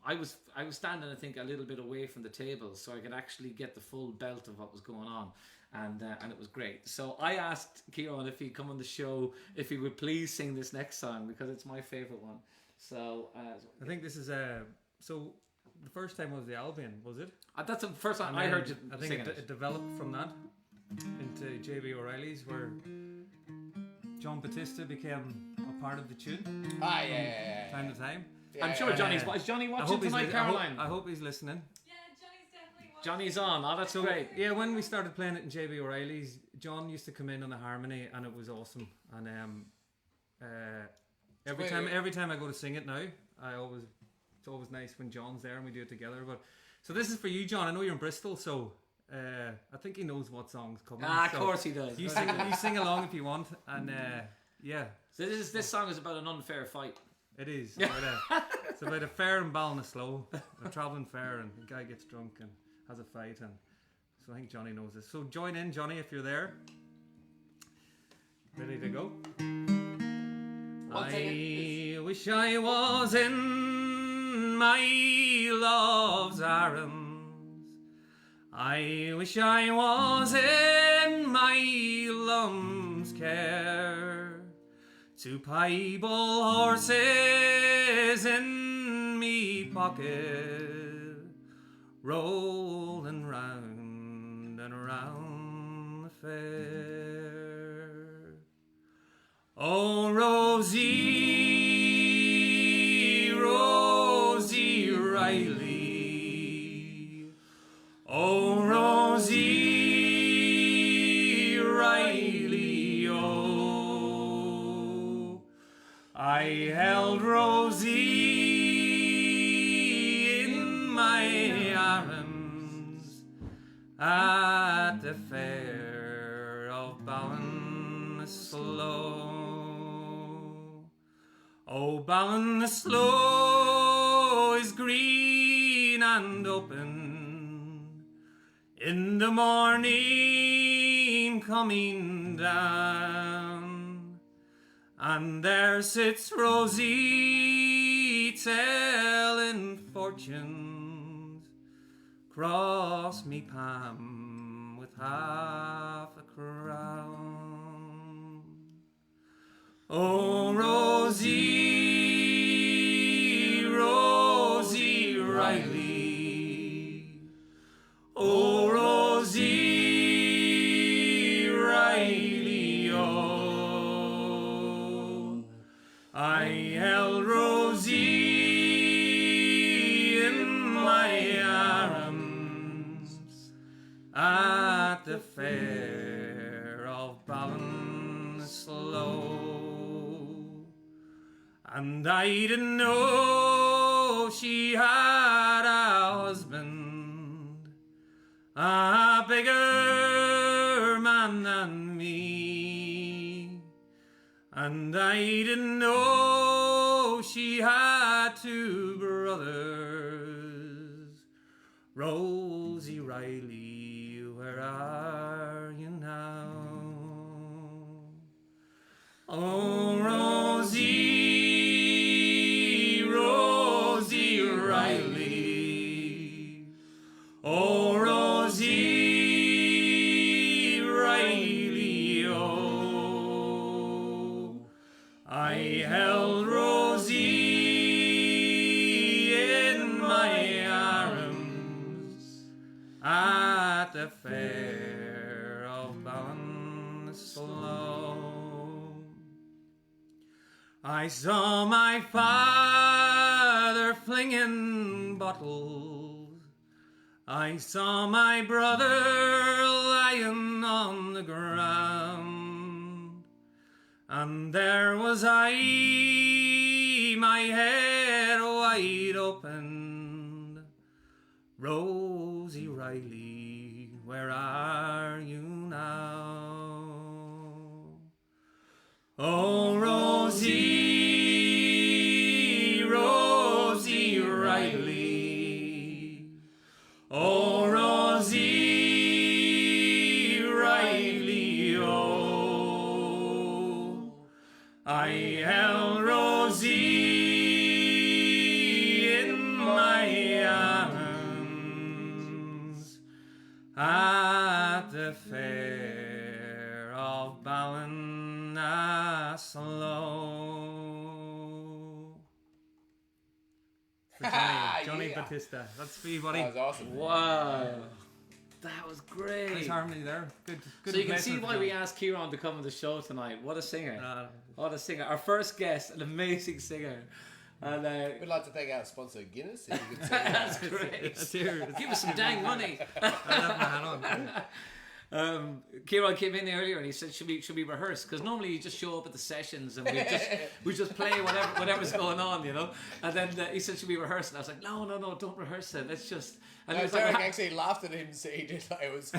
I was standing, I think, a little bit away from the table so I could actually get the full belt of what was going on. And it was great. So I asked Kieran if he'd come on the show, if he would please sing this next song because it's my favourite one. So I think this is so. The first time was the Albion, was it? that's the first time And I then heard you I think singing it developed from that into JB O'Reilly's, where John Batista became a part of the tune Ah, yeah. time to time. I'm sure Johnny's. Yeah. Is Johnny I watching hope he's tonight, li- Caroline? I hope he's listening. Yeah, Johnny's definitely watching. Johnny's on. Oh, that's great. Yeah, when we started playing it in JB O'Reilly's, John used to come in on the harmony, and it was awesome. And every time I go to sing it now, it's always nice when John's there and we do it together. But so this is for you, John. I know you're in Bristol, so I think he knows what song's coming. Of so course he does. You sing along if you want, and yeah, So this song is about an unfair fight. it is. It's about a fair in Ballinasloe, a travelling fair, and the guy gets drunk and has a fight, and so I think Johnny knows this. So join in, Johnny, if you're there. Ready to go? I wish I was in my love's arms. I wish I was in my lum's care. Two piebald horses in me pocket, rolling round and round the fair. Oh, Rosie, Rosie Riley. Oh, Rosie Riley, oh. I held Rosie in my arms at the fair of Ballinasloe. Oh, Ballinasloe is green and open, in the morning coming down, and there sits Rosie telling fortunes, cross me palm with half a crown. Oh, Rosie, Rosie Riley. Oh, Rosie Riley, oh. I held Rosie in my arms at the fair of Ballinasloe. And I didn't know she had a husband, a bigger man than me. And I didn't know she had two brothers. Rosie Riley, where are you now? Oh, Rosie, Rosie Riley. Oh, Rosie Riley, oh. I held Rosie in my arms at the fair of Ballinasloe. I saw my father flinging bottles. I saw my brother lying on the ground. And there was I, my head wide open. Rosie Riley, where are you now? Oh, Rosie, Rosie Riley. Oh, Rosie Riley, oh. I held Rosie in my arms at the fair of Ballinasloe. For Johnny Yeah. Batista. That's for you, buddy. That was awesome. Wow. That was great. Nice harmony there. Good. So you can see replacement why for we Johnny. asked Kieran to come on the show tonight. What a singer. Uh, What a singer. Our first guest, an amazing singer. And We'd like to thank our sponsor Guinness. If you could say that's great. Let's hear it. Give us some dang money. I left my hat on. Kieran came in earlier and he said, "Should we rehearse?" Because normally you just show up at the sessions and we just play whatever's going on, you know. And then he said, "Should we rehearse?" And I was like, "No, don't rehearse it. Let's just." And he was Derek like, actually laughed at him. So he did. Like, it was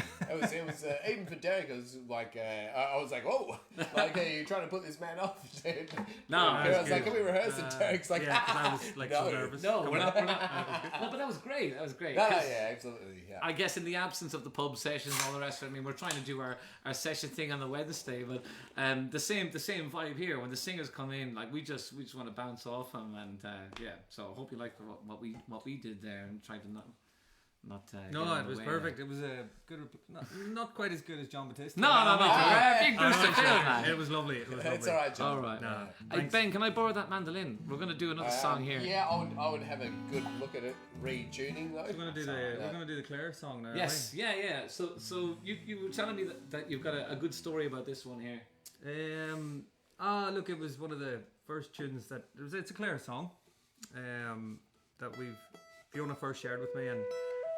even for Derek. It was like I was like, "Oh, like are you trying to put this man off?" Dude? No, I was like, "Can we rehearse it?" Derek's like, Yeah, 'cause I was like so No. nervous. No, we're not. No, but that was great. That was great. No, 'Cause yeah, absolutely. Yeah. I guess in the absence of the pub sessions and all the rest of it, I mean, we're trying to do our session thing on the Wednesday, but the same vibe here. When the singers come in, like we just want to bounce off them, and yeah. So I hope you liked what we did there and tried to not. No, get in it the was way perfect. there. It was a good, not quite as good as John Batista. No. Big boost of Phil, man. It was lovely. It was lovely. It's all right, John. All right. No, Hey, thanks. Ben, can I borrow that mandolin? We're going to do another song here. Yeah, I would have a good look at it retuning though. We're gonna do the Claire song now. Yes, yeah. So you were telling me that you've got a good story about this one here. Look, it was one of the first tunes that it's a Claire song, that Fiona first shared with me and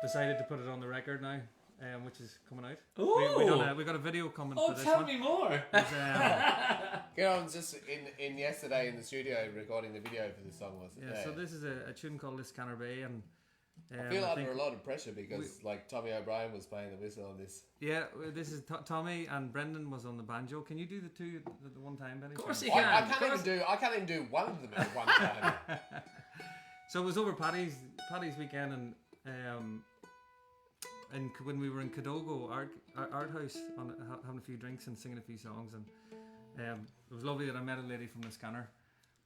decided to put it on the record now, which is coming out. Ooh. We got a video coming Oh, for this tell one. me more. Kieran's just in yesterday in the studio recording the video for this song, wasn't it? Yeah, so this is a tune called "This Scanner Bay," and I feel I under think- a lot of pressure because like Tommy O'Brien was playing the whistle on this. Yeah, this is Tommy and Brendan was on the banjo. Can you do the two the one time, Benny? Of course you I can. can't even do one of them at one time. So it was over Paddy's weekend, and when we were in Cadogo Art House having a few drinks and singing a few songs, and it was lovely that I met a lady from the Scanner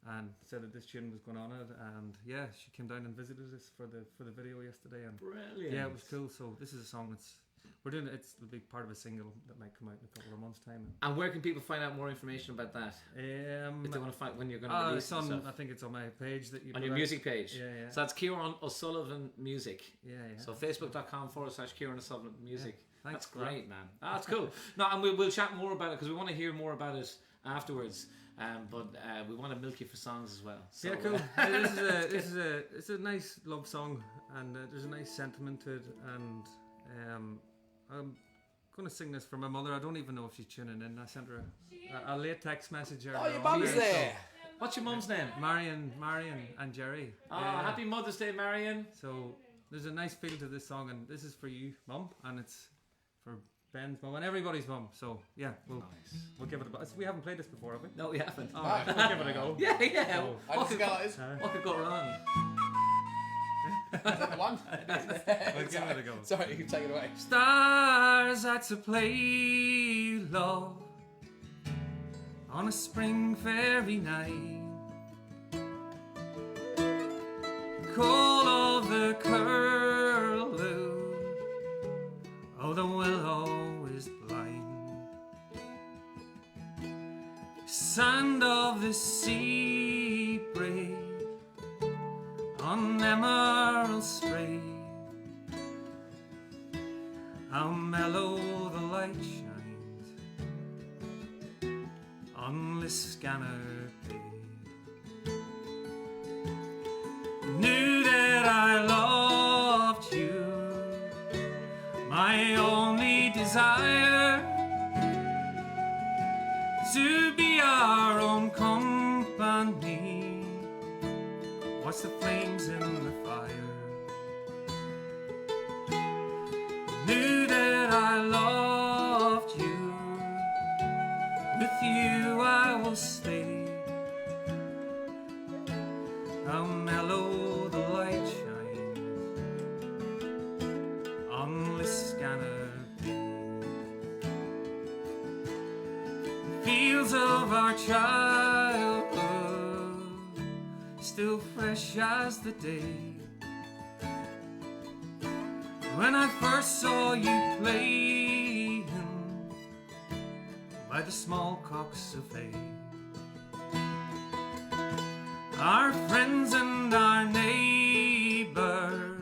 and said that this tune was going on it, and yeah, she came down and visited us for the video yesterday, and Brilliant. yeah, it was cool. So this is a song we're doing. It'll be part of a single that might come out in a couple of months' time. And where can people find out more information about that? If they want to find when you're going to release it's it and on. stuff? I think it's on my page that you On put your out. music page. Yeah. So that's Kieran O'Sullivan Music. Yeah. So facebook.com/Kieran O'Sullivan Music. Yeah. That's Thanks for that. great, man. That's cool. No, and we'll chat more about it because we want to hear more about it afterwards. But we want to milk you for songs as well. So, Yeah, cool. It's a nice love song, and there's a nice sentiment to it. And I'm gonna sing this for my mother. I don't even know if she's tuning in. I sent her a late text message. Oh, your mum's there. What's your mum's name? Marion, and Jerry. Oh, happy Mother's Day, Marion. So there's a nice feel to this song, and this is for you, Mum, and it's for Ben's mum and everybody's mum. So yeah, we'll give it a go. We haven't played this before, have we? No, we haven't. All right, we'll give it a go. Yeah. So, I just go like this. What could go wrong? Is that the one? We'll give it a go. Sorry, you can take it away. Stars at to play love on a spring fairy night. Call of the curlew, oh the willow is blind. Sand of the sea brave on emerald spray. How mellow the light shines on Liscannor Bay. Knew that I loved you, my only desire, to be our own company. Watch the flames in the fire. Knew that I loved you. With you I will stay. How mellow the light shines on Liscannor Bay. Fields of our childhood, still fresh as the day. When I first saw you playing by the small cocks of hay. Our friends and our neighbors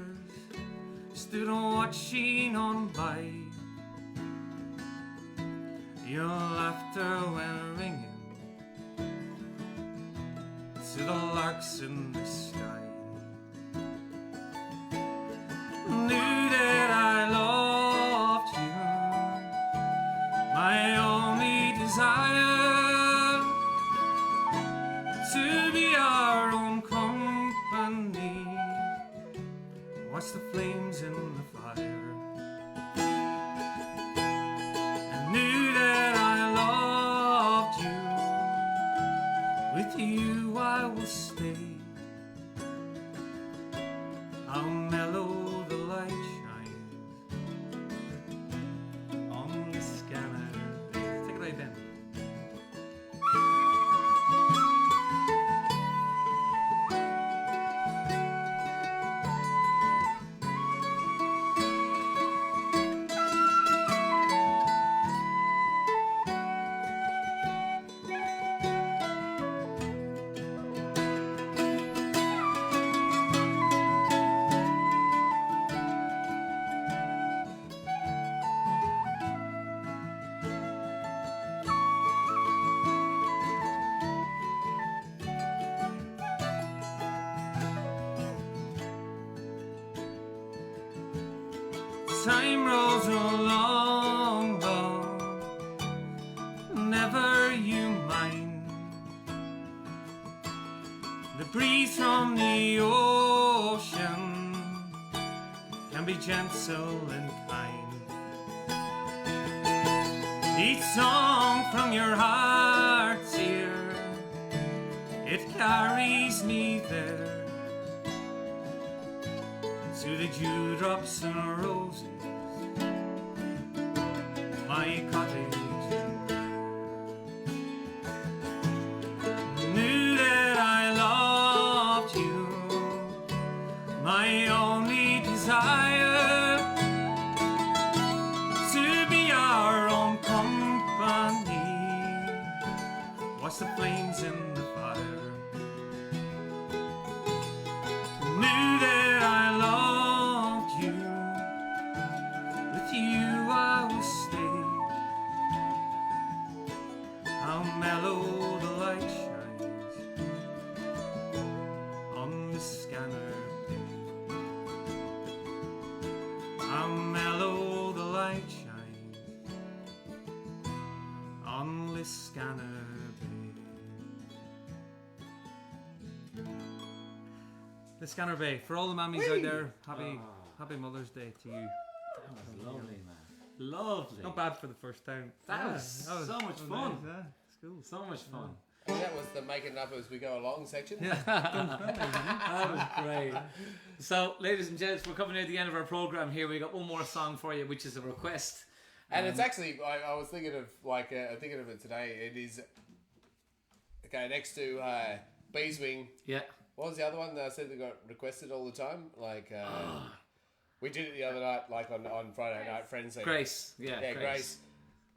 stood watching on by. Your laughter went ringing to the larks in the sky. Knew that I loved you, watch the flames in the fire, and knew that I loved you. With you I will stay. How mellow the light shines on the scanner. Take it away, Ben. Time rolls along, but never you mind. The breeze from the ocean can be gentle and kind. Each song from your heart's ear, it carries me there, to the dewdrops and roses, my cottage. Knew that I loved you, my only desire, to be our own company. Watch the flames in the fire. Knew that I loved you. With you I will stay. How mellow the light shines on the scanner. How mellow the light shines on the scanner. The Scanner Bay. For all the mammies out there, happy Mother's Day to you. That was lovely, man. Lovely. Not bad for the first time. That was so much fun. Nice, yeah. It's cool. So much fun. And that was the making up as we go along section. That was great. So, ladies and gents, we're coming near the end of our program here. We got one more song for you, which is a request. And it's actually, I was thinking of I'm thinking of it today. It is okay next to Beeswing. Yeah. What was the other one that I said that got requested all the time? We did it the other night, like on Friday night, Friends. Grace. Yeah. Yeah, Grace.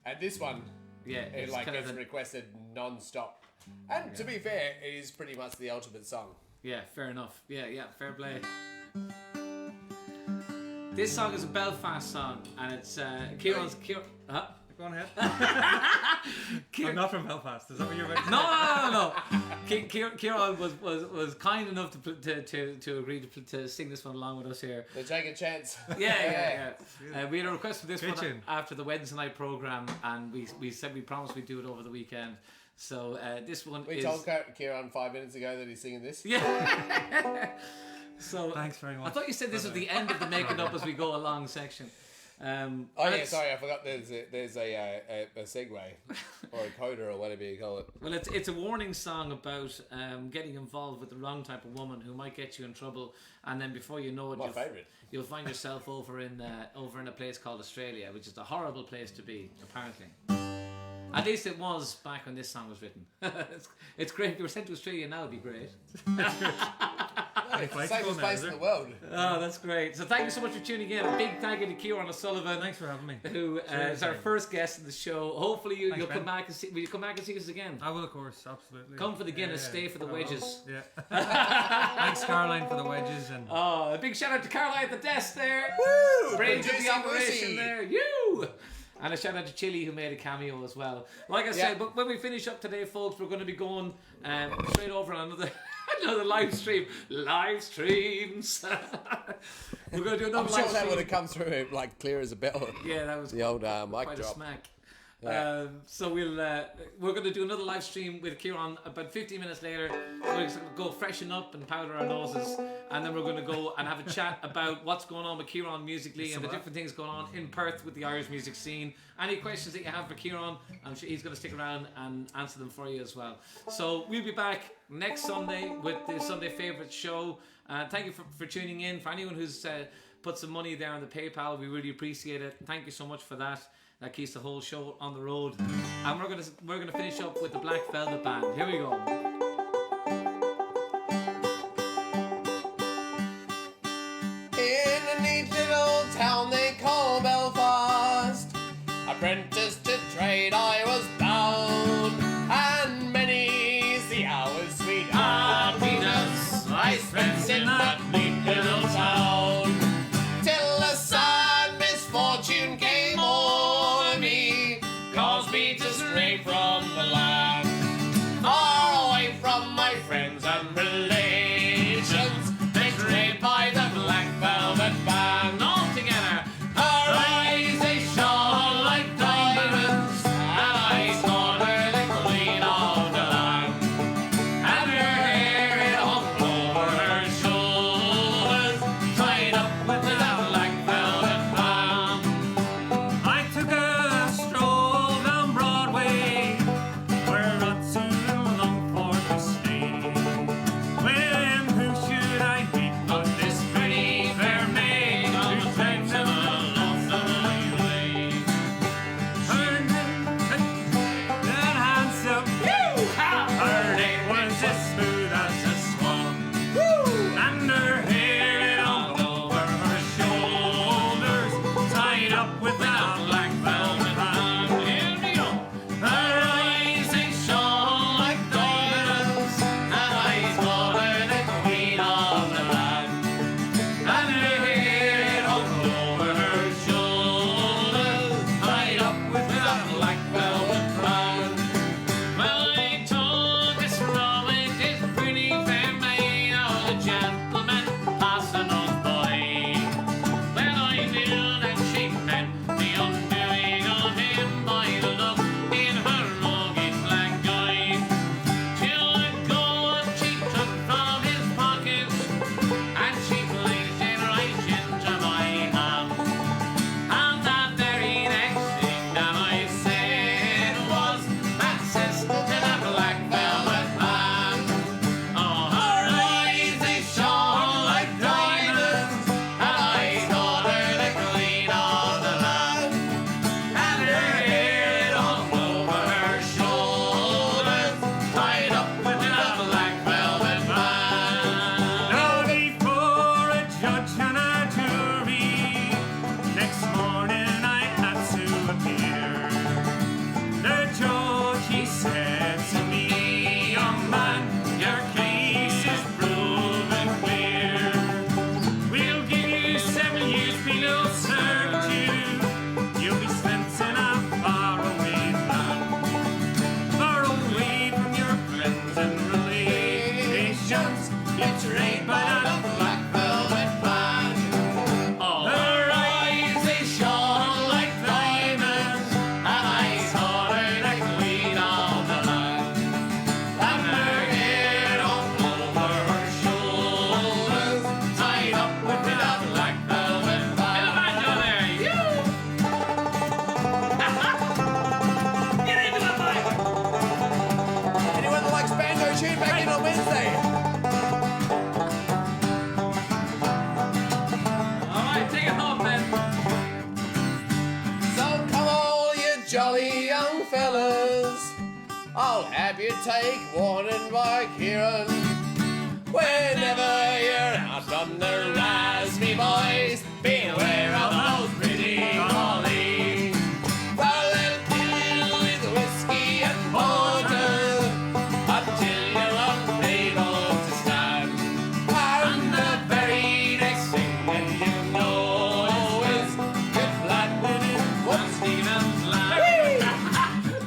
And this one, Yeah. it It's like kind gets of requested non-stop. And to be fair, it is pretty much the ultimate song. Yeah, fair enough. Yeah, fair play. This song is a Belfast song, and it's Kieran's. Huh? Go on ahead. I'm not from Belfast. Is that what you're about to say? No. Kieran was kind enough to agree to sing this one along with us here. So take a chance. Yeah. We had a request for this one Pitching. after the Wednesday night program, and we said we promised we'd do it over the weekend. So this one We is. told Kieran 5 minutes ago that he's singing this. Yeah. So Thanks very much. I thought you said this was the end of the making up as we go along section. Oh yeah, sorry, I forgot. There's a segue or a coda or whatever you call it. Well, it's a warning song about getting involved with the wrong type of woman who might get you in trouble, and then before you know it, My favourite. you'll find yourself over in a place called Australia, which is a horrible place to be, apparently. At least it was back when this song was written. It's great. If you were sent to Australia now, it'd be great. It's the flexible safest now, place is in it? the world. Oh, that's great. So thank you so much for tuning in. A big thank you to Kieran O'Sullivan. Thanks for having me. Who is our first guest of the show. Hopefully you'll Thanks, come Ben. back and see. Will you come back and see us again? I will, of course, absolutely. Come for the Guinness, stay for the I will. wedges. Yeah. Thanks, Caroline, for the wedges. And Oh, a big shout out to Caroline at the desk there. Woo! Brains of the Producing operation Lucy. there. You! And a shout out to Chili who made a cameo as well. Like I said, but when we finish up today, folks, we're going to be going straight over on another live stream. Live streams. We're going to do another I'm live sure that stream. would have come through like clear as a bell. Yeah, that was The old mic quite a drop. smack. So we're going to do another live stream with Kieran about 15 minutes later. We're going to go freshen up and powder our noses, and then we're going to go and have a chat about what's going on with Kieran musically and the different things going on in Perth with the Irish music scene. Any questions that you have for Kieran, I'm sure he's going to stick around and answer them for you as well. So we'll be back next Sunday with the Sunday Favourites show. Thank you for tuning in. For anyone who's put some money there on the PayPal, we really appreciate it. Thank you so much for that. That keeps the whole show on the road. And we're gonna finish up with the Black Velvet Band. Here we go. In a neat little town they call Belfast, apprentice to trade I was bound, and many's the hours sweet happiness I spent in that neat little town, till a sad misfortune came over me, caused me to stray from the land, far away from my friends and relations, betrayed by the Black Velvet Band. All together, her eyes they shone like diamonds, and I thought her the queen of the land, and her hair it hung over her shoulders, tied up with the Black Velvet Band. I took a stroll down Broadway, where I'd soon long for to stay. When who should I meet but this pretty fair maid who drags a lonesome way? Her name, that handsome, her name was as smooth as a swan, and her hair it hung over her shoulders, tied up with that black velvet band. Here we go. Her eyes they shone like diamonds, and I thought her the queen of the land, and her hair it hung over her shoulders, tied up with that black velvet band. Well, I told this Robin, this pretty fair maid, oh, the gentleman passing us by. Well, I knew that she meant the undoing of him by the look in her rugged black eyes. Till a gold she took from his pockets, and she placed it right into my hand. And the very next thing that I said was, "That's sister to the Black Velvet Band." Oh, her eyes they shone like diamonds, and I thought her the queen of the land, and her hair it hung over her shoulders, tied up with the Black Velvet Band. Now before a judge and a jury, next morning I had to appear. The judge he said to me, "Young man, your case is proven clear. We'll give you 7 years penal servitude. You'll be spent in a faraway land, far away from your friends and relations, betrayed by that Black velvet band. Her eyes they shone like diamonds, and I thought her the queen of the land, and her hair hung over her shoulders, tied up with that black velvet band. Anyone that likes banjo, tune back in on Wednesday. Alright, take it home, man. So come all you jolly young fellas, I'll have you take warning by Kieran. Whenever you're out on the raspy boys, beware of those pretty collies. For they'll kill you with whiskey and porter until you're unable to stand. And the very next thing that you know is you're landed in one Stephen's land.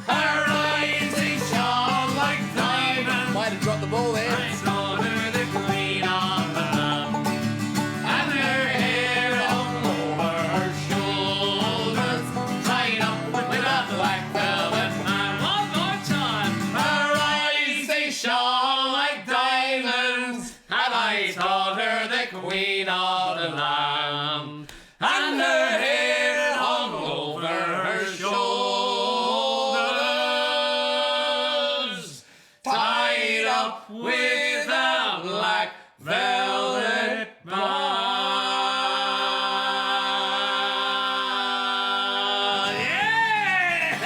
Her eyes they shone like diamonds. Might have dropped the ball there. I saw her the queen of the land. queen of the land, and her hair hung over her shoulders, tied up with a black velvet band. Yeah!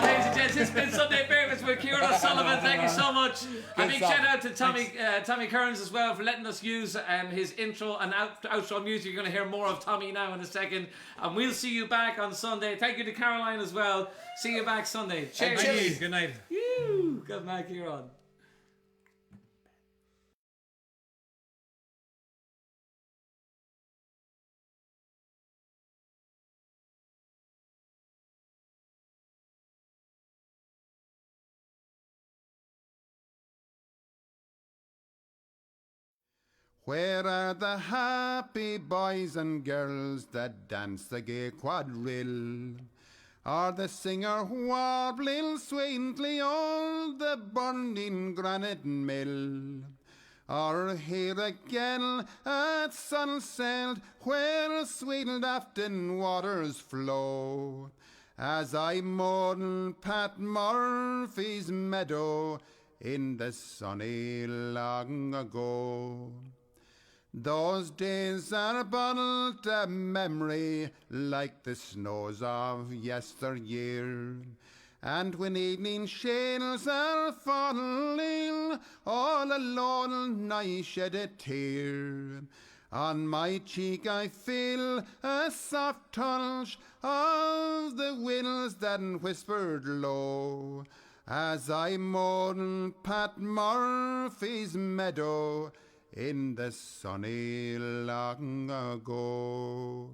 Ladies and gents, it's been Sunday Favourites with Ciara Sullivan. Thank you so much. A big shout out to Tommy Kearns as well for letting us use his intro and outro music. You're going to hear more of Tommy now in a second. And we'll see you back on Sunday. Thank you to Caroline as well. See you back Sunday. Cheers. Thank you. Good night. Good night, Kieran. Where are the happy boys and girls that dance the gay quadrille? Or the singer warbling sweetly o'er the burning granite mill? Or here again at sunset where sweet Lafton waters flow, as I mourn Pat Murphy's meadow in the sunny long ago. Those days are but a memory like the snows of yesteryear. And when evening shades are falling, all alone I shed a tear. On my cheek I feel a soft touch of the winds that whispered low, as I mourn Pat Murphy's meadow in the sunny long ago.